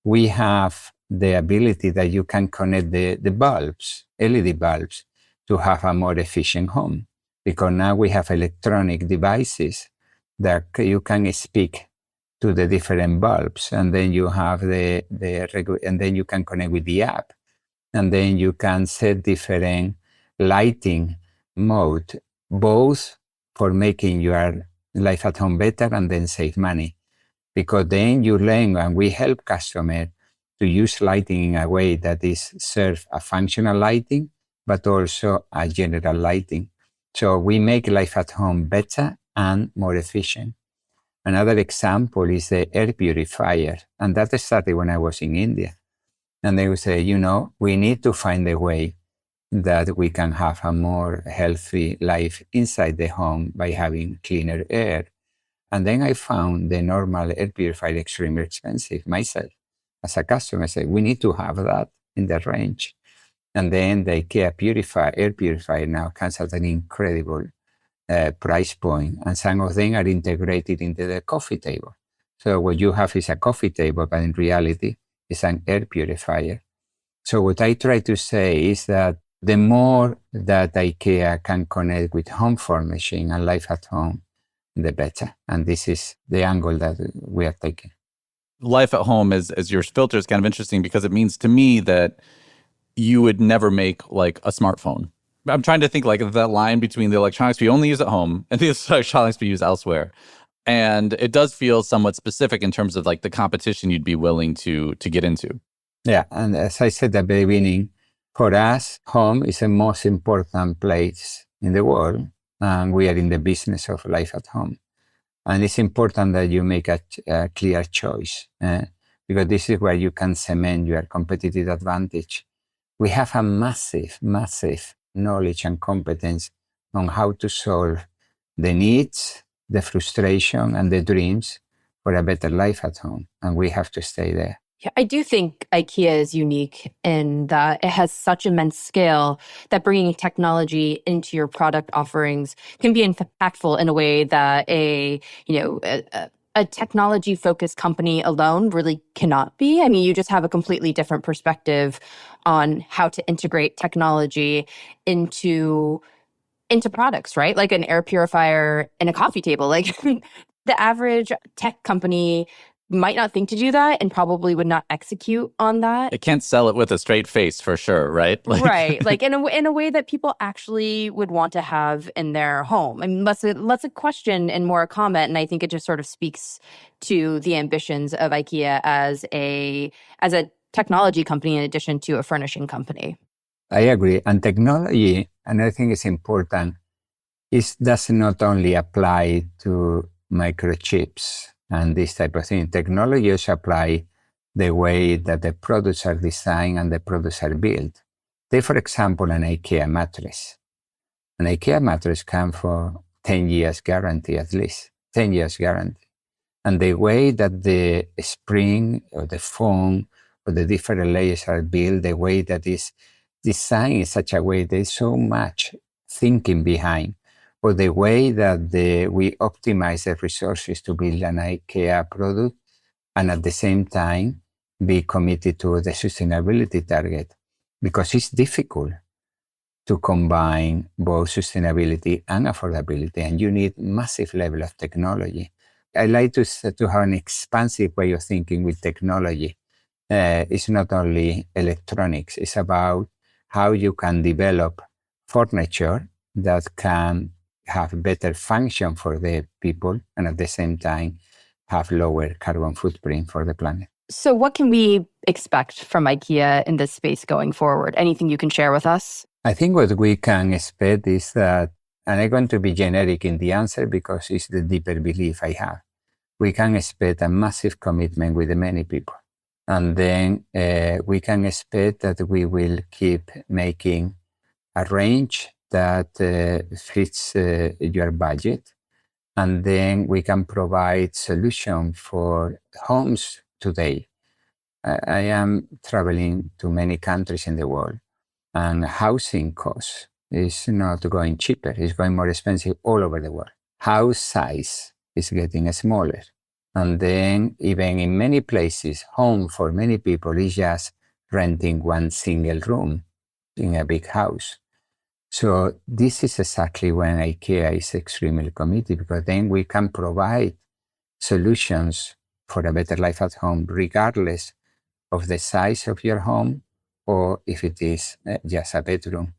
we have the ability that you can connect the bulbs, LED bulbs, to have a more efficient home. Because now we have electronic devices that you can speak to the different bulbs, and then you have and then you can connect with the app, and then you can set different lighting mode, both for making your life at home better and then save money. Because then you learn, and we help customers to use lighting in a way that is serve a functional lighting, but also a general lighting. So we make life at home better and more efficient. Another example is the air purifier. And that started when I was in India. And they would say, we need to find a way that we can have a more healthy life inside the home by having cleaner air. And then I found the normal air purifier extremely expensive myself. As a customer, I said, we need to have that in the range. And then the IKEA air purifier now comes at an incredible price point. And some of them are integrated into the coffee table. So what you have is a coffee table, but in reality, it's an air purifier. So what I try to say is that the more that IKEA can connect with home furnishing and life at home, the better. And this is the angle that we are taking. Life at home as your filter is kind of interesting because it means to me that you would never make like a smartphone. I'm trying to think like of that line between the electronics we only use at home and the electronics we use elsewhere. And it does feel somewhat specific in terms of like the competition you'd be willing to get into. Yeah. And as I said at the beginning, for us, home is the most important place in the world. And we are in the business of life at home. And it's important that you make a clear choice because this is where you can cement your competitive advantage. We have a massive, massive knowledge and competence on how to solve the needs, the frustration, and the dreams for a better life at home. And we have to stay there. Yeah, I do think IKEA is unique in that it has such immense scale that bringing technology into your product offerings can be impactful in a way that a technology-focused company alone really cannot be. I mean, you just have a completely different perspective on how to integrate technology into products, right? Like an air purifier and a coffee table. Like the average tech company might not think to do that and probably would not execute on that. It can't sell it with a straight face for sure, right? Right. Like in a way that people actually would want to have in their home. I mean, less a question and more a comment. And I think it just sort of speaks to the ambitions of IKEA as a technology company in addition to a furnishing company. I agree. And technology, and I think it's important, does not only apply to microchips and this type of thing. Technology also apply the way that the products are designed and the products are built. Take, for example, an IKEA mattress. An IKEA mattress comes for 10 years guarantee, at least 10 years guarantee. And the way that the spring or the foam or the different layers are built, the way that is designed in such a way, there's so much thinking behind, or the way that we optimize the resources to build an IKEA product and at the same time be committed to the sustainability target, because it's difficult to combine both sustainability and affordability, and you need massive level of technology. I like to have an expansive way of thinking with technology. It's not only electronics, it's about how you can develop furniture that can have better function for the people and at the same time have lower carbon footprint for the planet. So what can we expect from IKEA in this space going forward? Anything you can share with us? I think what we can expect is that, and I'm going to be generic in the answer because it's the deeper belief I have, we can expect a massive commitment with many people. And then we can expect that we will keep making a range that fits your budget. And then we can provide solutions for homes today. I am traveling to many countries in the world, and housing costs is not going cheaper. It's going more expensive all over the world. House size is getting smaller. And then even in many places, home for many people is just renting one single room in a big house. So this is exactly when IKEA is extremely committed, because then we can provide solutions for a better life at home, regardless of the size of your home or if it is just a bedroom.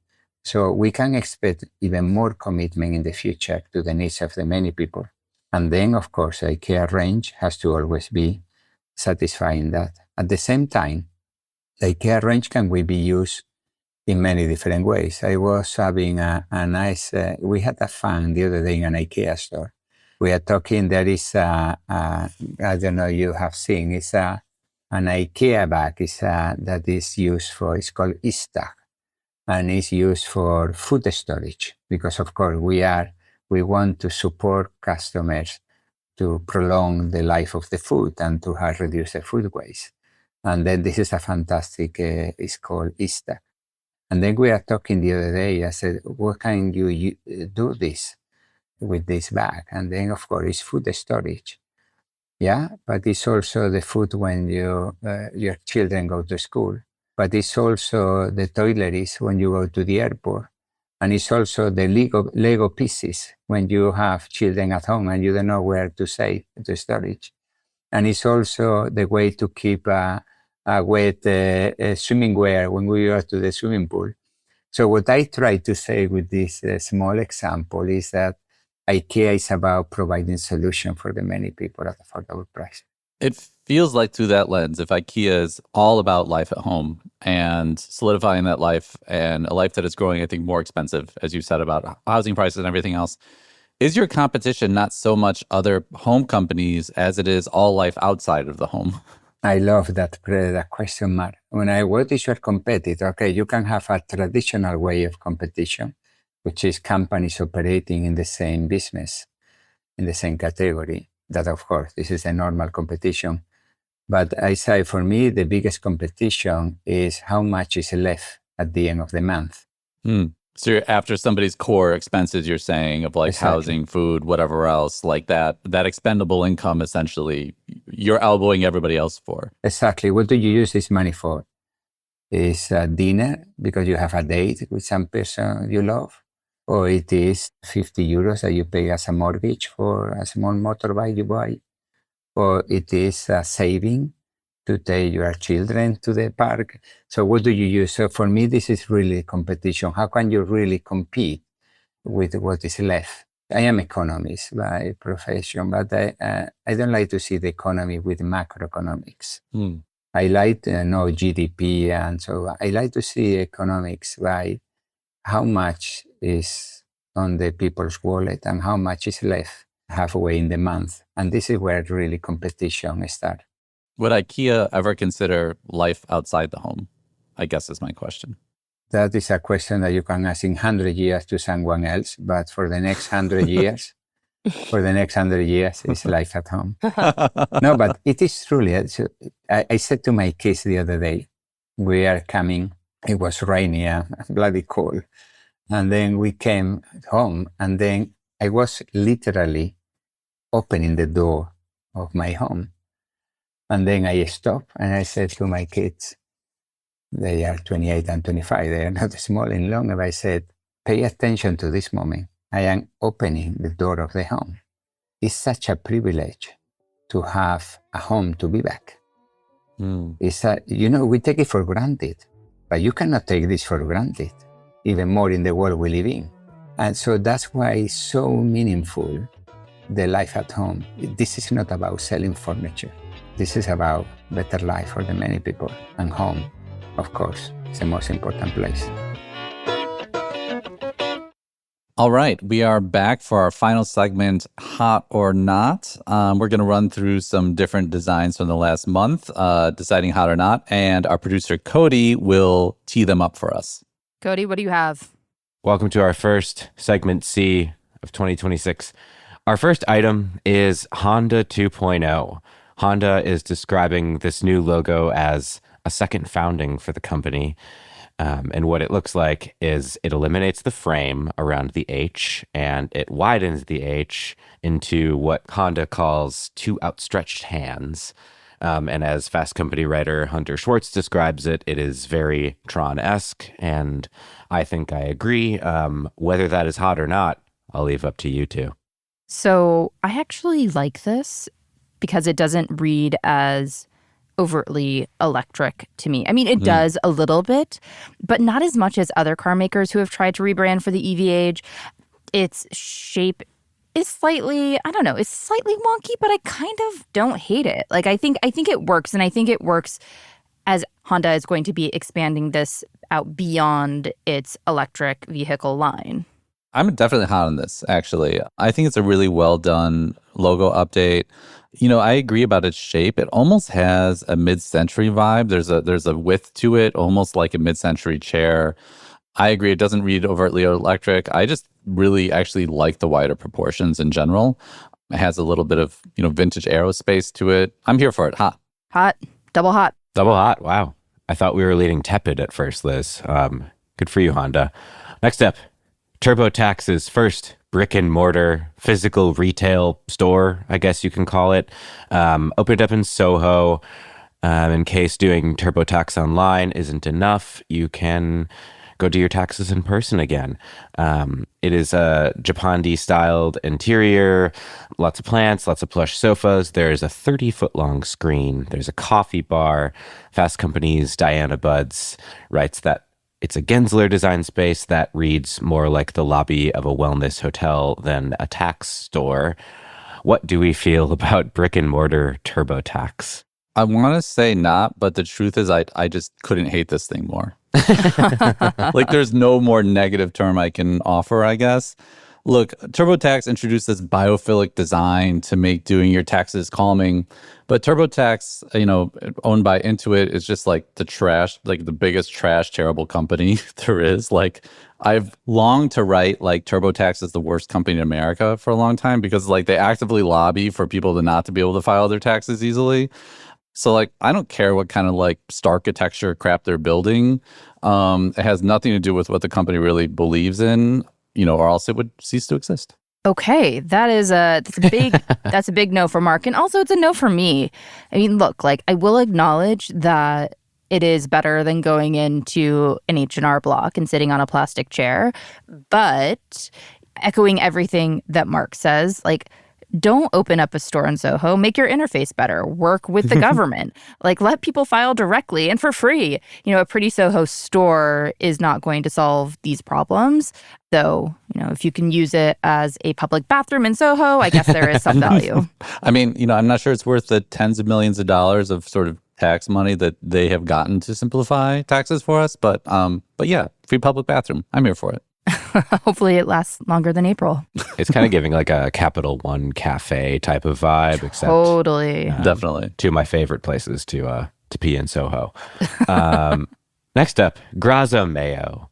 So we can expect even more commitment in the future to the needs of the many people. And then, of course, the IKEA range has to always be satisfying that. At the same time, the IKEA range can be used in many different ways. I was having a nice, we had a fun the other day in an IKEA store. We are talking, there is I don't know you have seen, it's an IKEA bag that is used for, it's called Istag, and it's used for food storage, because of course we want to support customers to prolong the life of the food and to have reduce the food waste. And then this is a fantastic, it's called Istag. And then we are talking the other day, I said, what can you do this with this bag? And then of course it's food storage. Yeah, but it's also the food when your children go to school. But it's also the toiletries when you go to the airport. And it's also the Lego pieces when you have children at home and you don't know where to save the storage. And it's also the way to keep a wet swimming wear when we go to the swimming pool. So what I try to say with this small example is that IKEA is about providing solution for the many people at affordable price. It feels like through that lens, if IKEA is all about life at home and solidifying that life, and a life that is growing, I think, more expensive, as you said, about housing prices and everything else, is your competition not so much other home companies as it is all life outside of the home? I love that question mark. What is your competitor? Okay, you can have a traditional way of competition, which is companies operating in the same business, in the same category. That, of course, this is a normal competition. But I say, for me, the biggest competition is how much is left at the end of the month. So you're after somebody's core expenses, you're saying, of like Exactly. housing, food, whatever else, like that expendable income, essentially, you're elbowing everybody else for. Exactly. What do you use this money for? Is dinner because you have a date with some person you love? Or it is 50 euros that you pay as a mortgage for a small motorbike you buy? or it is a saving to take your children to the park. So what do you use? So for me, this is really competition. How can you really compete with what is left? I am economist by profession, but I don't like to see the economy with macroeconomics. I like to know GDP, and so I like to see economics by how much is on the people's wallet and how much is left halfway in the month. And this is where really competition starts. Would IKEA ever consider life outside the home? I guess is my question. That is a question that you can ask in 100 years to someone else, but for the next 100 years, it's life at home. No, but it is truly. So I said to my kids the other day, we are coming, it was rainy and bloody cold. And then we came home, and then I was literally opening the door of my home. And then I stopped and I said to my kids, they are 28 and 25, they are not small any longer. But I said, pay attention to this moment. I am opening the door of the home. It's such a privilege to have a home to be back. It's we take it for granted, but you cannot take this for granted, even more in the world we live in. And so that's why it's so meaningful, the life at home. This is not about selling furniture. This is about better life for the many people, and home, of course, is the most important place. All right, we are back for our final segment, Hot or Not. We're going to run through some different designs from the last month, deciding hot or not, and our producer Cody will tee them up for us. Cody, what do you have? Welcome to our first segment C of 2026. Our first item is Honda 2.0. Honda is describing this new logo as a second founding for the company. And what it looks like is it eliminates the frame around the H and it widens the H into what Honda calls two outstretched hands. And as Fast Company writer Hunter Schwartz describes it, it is very Tron-esque, and I think I agree. Whether that is hot or not, I'll leave up to you two. So I actually like this because it doesn't read as overtly electric to me. I mean, it does a little bit, but not as much as other car makers who have tried to rebrand for the EV age. Its shape is slightly, I don't know, it's slightly wonky, but I kind of don't hate it. Like, I think it works, and I think it works as Honda is going to be expanding this out beyond its electric vehicle line. I'm definitely hot on this, actually. I think it's a really well done logo update. I agree about its shape. It almost has a mid-century vibe. There's a width to it, almost like a mid-century chair. I agree. It doesn't read overtly electric. I just really actually like the wider proportions in general. It has a little bit of, vintage aerospace to it. I'm here for it. Hot. Hot. Double hot. Double hot. Wow. I thought we were leading tepid at first, Liz. Good for you, Honda. Next up, TurboTax's first brick and mortar physical retail store, I guess you can call it, opened up in Soho. In case doing TurboTax online isn't enough, you can go do your taxes in person again. It is a Japandi styled interior, lots of plants, lots of plush sofas. There's a 30-foot long screen. There's a coffee bar. Fast Company's Diana Buds writes that it's a Gensler design space that reads more like the lobby of a wellness hotel than a tax store. What do we feel about brick and mortar TurboTax? I want to say not, but the truth is I just couldn't hate this thing more. Like, there's no more negative term I can offer, I guess. Look, TurboTax introduced this biophilic design to make doing your taxes calming. But TurboTax, owned by Intuit, is just like the biggest trash, terrible company there is. Like, I've longed to write like TurboTax is the worst company in America for a long time, because like they actively lobby for people to not to be able to file their taxes easily. So like, I don't care what kind of like starchitecture crap they're building. It has nothing to do with what the company really believes in, or else it would cease to exist. Okay, that's a big no for Mark, and also it's a no for me. I mean, look, like, I will acknowledge that it is better than going into an H&R Block and sitting on a plastic chair, but echoing everything that Mark says, like, Don't open up a store in Soho. Make your interface better. Work with the government. Like, let people file directly and for free. A pretty Soho store is not going to solve these problems. Though, if you can use it as a public bathroom in Soho, I guess there is some value. I mean, I'm not sure it's worth the tens of millions of dollars of sort of tax money that they have gotten to simplify taxes for us. But yeah, free public bathroom. I'm here for it. Hopefully it lasts longer than April. It's kind of giving like a Capital One cafe type of vibe. Except, totally. Definitely. Two of my favorite places to pee in Soho. Next up, Graza Mayo.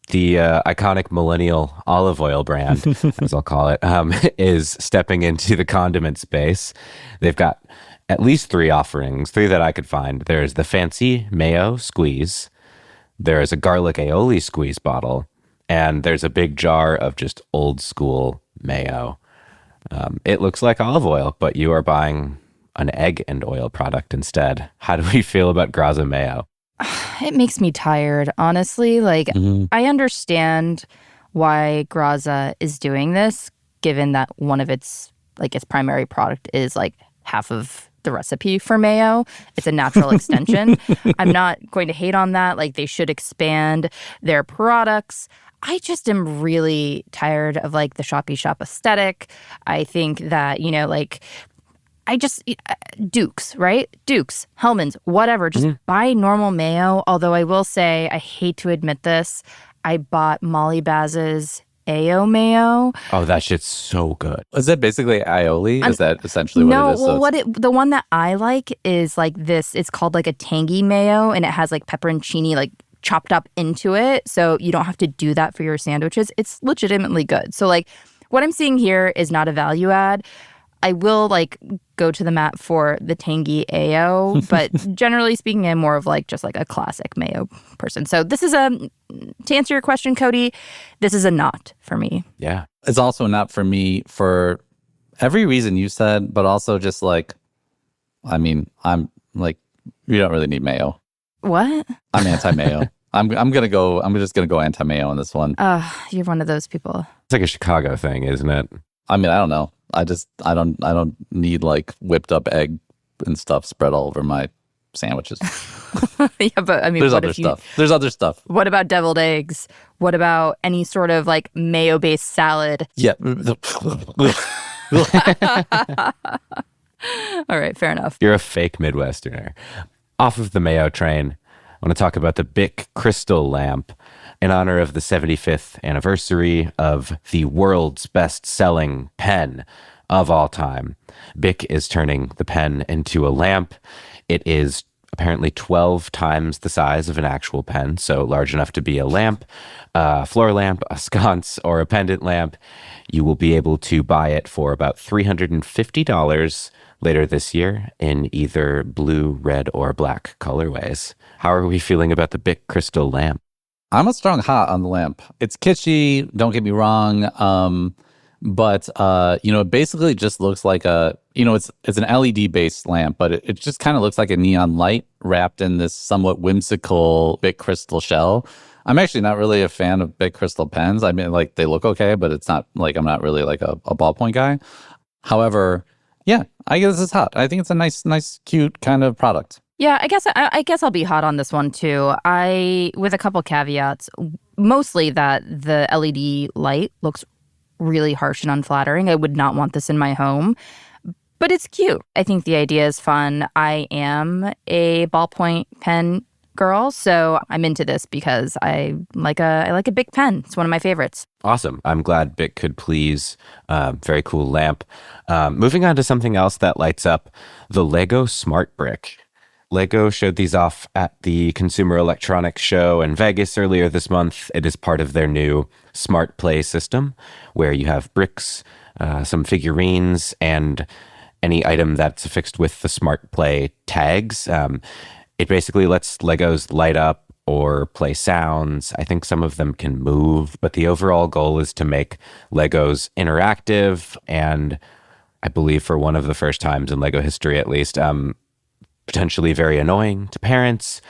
The iconic millennial olive oil brand, as I'll call it, is stepping into the condiment space. They've got at least 3 offerings, 3 that I could find. There's the fancy mayo squeeze. There is a garlic aioli squeeze bottle, and there's a big jar of just old school mayo. It looks like olive oil, but you are buying an egg and oil product instead. How do we feel about Graza Mayo? It makes me tired, honestly. Like, I understand why Graza is doing this, given that one of its primary product is like half of the recipe for mayo. It's a natural extension. I'm not going to hate on that. Like, they should expand their products. I just am really tired of like the shoppy shop aesthetic. I think that, Dukes, right? Dukes, Hellmann's, whatever. Just buy normal mayo. Although I will say, I hate to admit this, I bought Molly Baz's Ayo mayo. Oh, that shit's so good. Is that basically aioli? Is that essentially what it is? No, well, the one that I like is like this. It's called like a tangy mayo, and it has like pepperoncini like chopped up into it. So you don't have to do that for your sandwiches. It's legitimately good. So like what I'm seeing here is not a value add. I will like go to the mat for the tangy Ayo, but generally speaking, I'm more of like just like a classic mayo person. So this is to answer your question, Cody, this is a not for me. Yeah. It's also not for me for every reason you said, but also just like, I mean, I'm like, you don't really need mayo. What? I'm anti-mayo. I'm just gonna go anti-mayo on this one. You're one of those people. It's like a Chicago thing, isn't it? I mean, I don't know. I don't need like whipped up egg and stuff spread all over my sandwiches. Yeah, but I mean, There's other stuff. There's other stuff. What about deviled eggs? What about any sort of like mayo-based salad? Yeah. All right, fair enough. You're a fake Midwesterner. Off of the mayo train, I want to talk about the Bic Crystal Lamp in honor of the 75th anniversary of the world's best-selling pen of all time. Bic is turning the pen into a lamp. It is apparently 12 times the size of an actual pen, so large enough to be a lamp, a floor lamp, a sconce, or a pendant lamp. You will be able to buy it for about $350 later this year in either blue, red, or black colorways. How are we feeling about the Bic Crystal Lamp? I'm a strong hot on the lamp. It's kitschy, don't get me wrong. But it basically just looks like it's an LED based lamp, but it just kind of looks like a neon light wrapped in this somewhat whimsical Bic crystal shell. I'm actually not really a fan of Bic crystal pens. I mean, like, they look okay, but it's not like, I'm not really like a ballpoint guy. However, yeah, I guess it's hot. I think it's a nice, cute kind of product. Yeah, I guess I'll be hot on this one too. With a couple caveats, mostly that the LED light looks really harsh and unflattering. I would not want this in my home, but it's cute. I think the idea is fun. I am a ballpoint pen girl, so I'm into this because I like a big pen. It's one of my favorites. Awesome. I'm glad Bic could please. Very cool lamp. Moving on to something else that lights up, the Lego Smart Brick. Lego showed these off at the Consumer Electronics Show in Vegas earlier this month. It is part of their new Smart Play system, where you have bricks, some figurines, and any item that's affixed with the Smart Play tags. It basically lets Legos light up or play sounds. I think some of them can move, but the overall goal is to make Legos interactive, and I believe for one of the first times in Lego history at least, potentially very annoying to parents.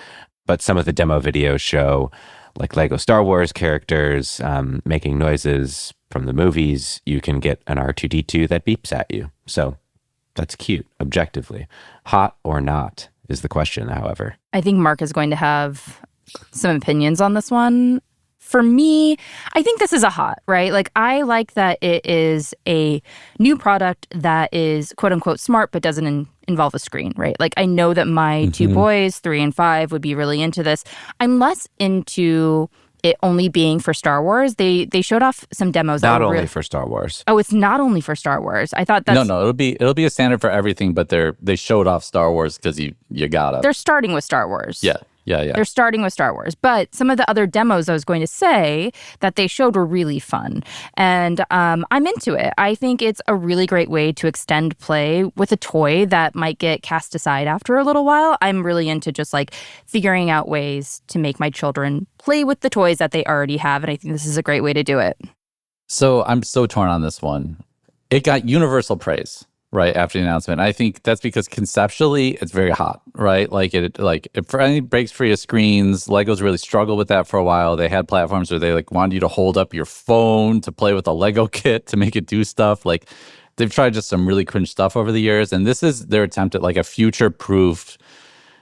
But some of the demo videos show like Lego Star Wars characters making noises, from the movies, you can get an R2D2 that beeps at you. So that's cute, objectively. Hot or not is the question, however. I think Mark is going to have some opinions on this one. For me, I think this is a hot, right? Like, I like that it is a new product that is quote unquote smart, but doesn't involve a screen, right? Like, I know that my two boys, 3 and 5, would be really into this. I'm less into it only being for Star Wars. They showed off some demos. Not only for Star Wars. Oh, it's not only for Star Wars. I thought that's... No, it'll be a standard for everything, but they showed off Star Wars because you gotta. They're starting with Star Wars. Yeah. They're starting with Star Wars. But some of the other demos I was going to say that they showed were really fun. And I'm into it. I think it's a really great way to extend play with a toy that might get cast aside after a little while. I'm really into just like figuring out ways to make my children play with the toys that they already have. And I think this is a great way to do it. So I'm so torn on this one. It got universal praise right after the announcement. I think that's because conceptually it's very hot, right? For any breaks free of screens, Legos really struggled with that for a while. They had platforms where they like wanted you to hold up your phone to play with a Lego kit to make it do stuff. Like, they've tried just some really cringe stuff over the years, and this is their attempt at like a future-proofed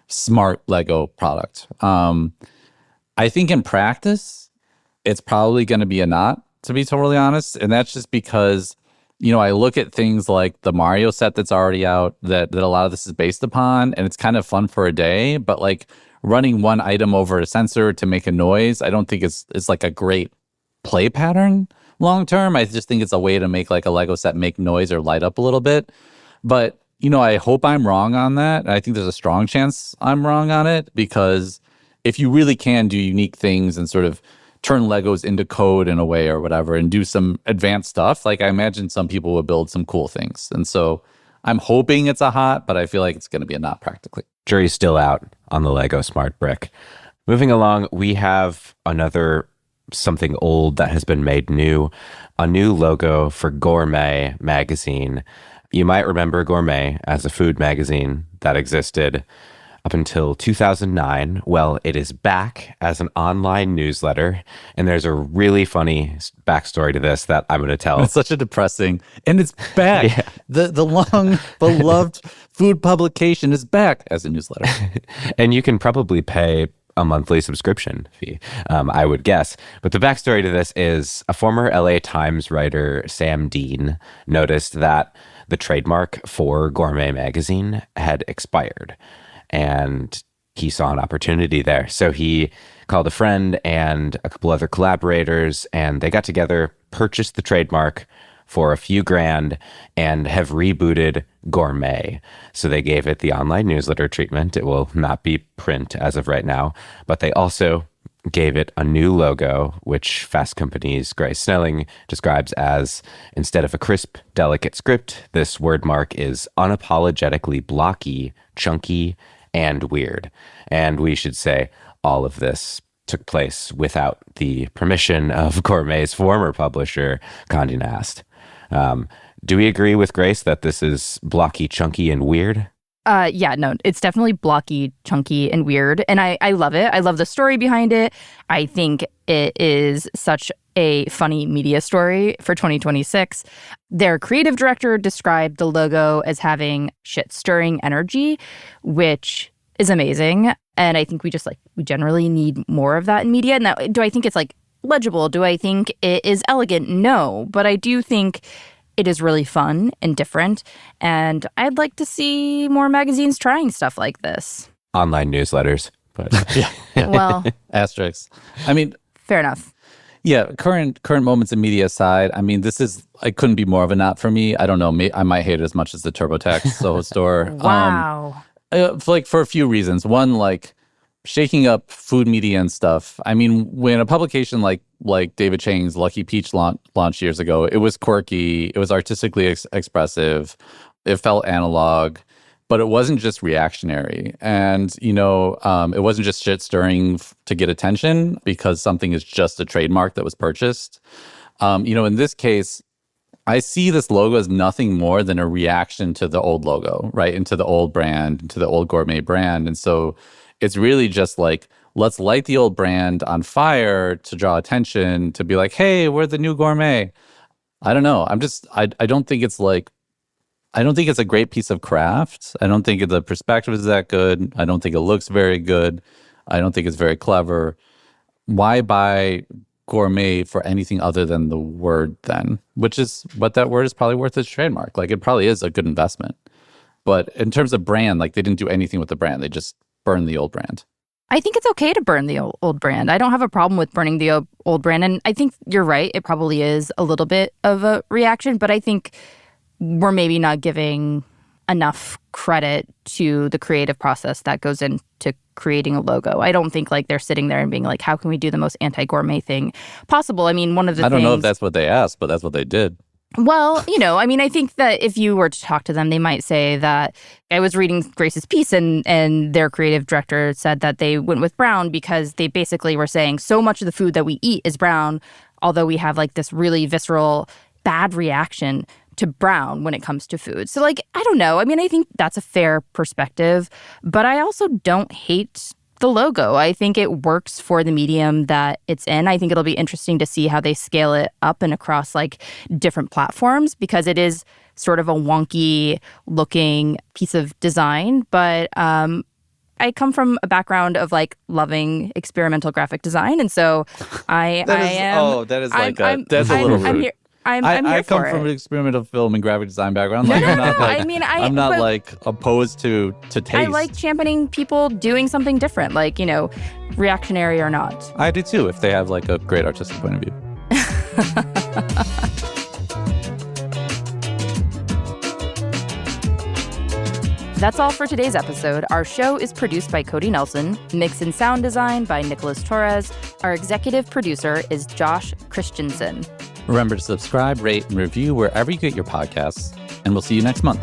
smart Lego product. I think in practice, it's probably going to be a not, to be totally honest, and that's just because I look at things like the Mario set that's already out that a lot of this is based upon, and it's kind of fun for a day, but like running one item over a sensor to make a noise, I don't think it's like a great play pattern long term. I just think it's a way to make like a Lego set make noise or light up a little bit. But, I hope I'm wrong on that. I think there's a strong chance I'm wrong on it, because if you really can do unique things and sort of turn Legos into code in a way or whatever and do some advanced stuff, like I imagine some people would build some cool things. And so I'm hoping it's a hot, but I feel like it's going to be a not practically. Jury's still out on the Lego Smart Brick. Moving along, we have another something old that has been made new, a new logo for Gourmet magazine. You might remember Gourmet as a food magazine that existed up until 2009. Well, it is back as an online newsletter, and there's a really funny backstory to this that I'm going to tell. It's such a depressing, and it's back. Yeah. The long beloved food publication is back as a newsletter. And you can probably pay a monthly subscription fee, I would guess. But the backstory to this is a former LA Times writer, Sam Dean, noticed that the trademark for Gourmet magazine had expired. And he saw an opportunity there. So he called a friend and a couple other collaborators, and they got together, purchased the trademark for a few grand, and have rebooted Gourmet. So they gave it the online newsletter treatment. It will not be print as of right now, but they also gave it a new logo, which Fast Company's Grace Snelling describes as, instead of a crisp, delicate script, this word mark is unapologetically blocky, chunky, and weird. And we should say all of this took place without the permission of Gourmet's former publisher, Condé Nast. Do we agree with Grace that this is blocky, chunky, and weird? Yeah, no, it's definitely blocky, chunky, and weird. And I love it. I love the story behind it. I think it is such a funny media story for 2026. Their creative director described the logo as having shit-stirring energy, which is amazing. And I think we generally need more of that in media. Now, do I think it's like legible? Do I think it is elegant? No, but I do think it is really fun and different. And I'd like to see more magazines trying stuff like this. Online newsletters, but yeah. Well, asterisks. I mean, fair enough. Yeah, current moments in media aside, I mean, it couldn't be more of a not for me. I don't know, I might hate it as much as the TurboTax Soho store. Wow. For a few reasons. One, like shaking up food media and stuff. I mean, when a publication like David Chang's Lucky Peach launched years ago, it was quirky, it was artistically expressive, it felt analog, but it wasn't just reactionary. And, it wasn't just shit stirring to get attention because something is just a trademark that was purchased. In this case, I see this logo as nothing more than a reaction to the old logo, right? Into the old brand, into the old Gourmet brand. And so it's really just like, let's light the old brand on fire to draw attention, to be like, hey, we're the new Gourmet. I don't know. I don't think it's like, I don't think it's a great piece of craft. I don't think the perspective is that good. I don't think it looks very good. I don't think it's very clever. Why buy gourmet for anything other than the word then? Which is what that word is probably worth its trademark. Like, it probably is a good investment. But in terms of brand, like, they didn't do anything with the brand. They just burned the old brand. I think it's okay to burn the old brand. I don't have a problem with burning the old brand. And I think you're right. It probably is a little bit of a reaction, but I think we're maybe not giving enough credit to the creative process that goes into creating a logo. I don't think like they're sitting there and being like, how can we do the most anti-gourmet thing possible? I mean, one of the things... I don't know if that's what they asked, but that's what they did. Well, I mean, I think that if you were to talk to them, they might say that I was reading Grace's piece and their creative director said that they went with brown because they basically were saying so much of the food that we eat is brown, although we have like this really visceral bad reaction to brown when it comes to food. So like, I don't know. I mean, I think that's a fair perspective, but I also don't hate the logo. I think it works for the medium that it's in. I think it'll be interesting to see how they scale it up and across like different platforms because it is sort of a wonky looking piece of design. But I come from a background of like loving experimental graphic design. And so that's a little rude. I'm here I come for from it. an experimental film and graphic design background. Like, I'm not like opposed to taste. I like championing people doing something different, like, reactionary or not. I do too, if they have like a great artistic point of view. That's all for today's episode. Our show is produced by Cody Nelson, mix and sound design by Nicholas Torres. Our executive producer is Josh Christensen. Remember to subscribe, rate, and review wherever you get your podcasts, and we'll see you next month.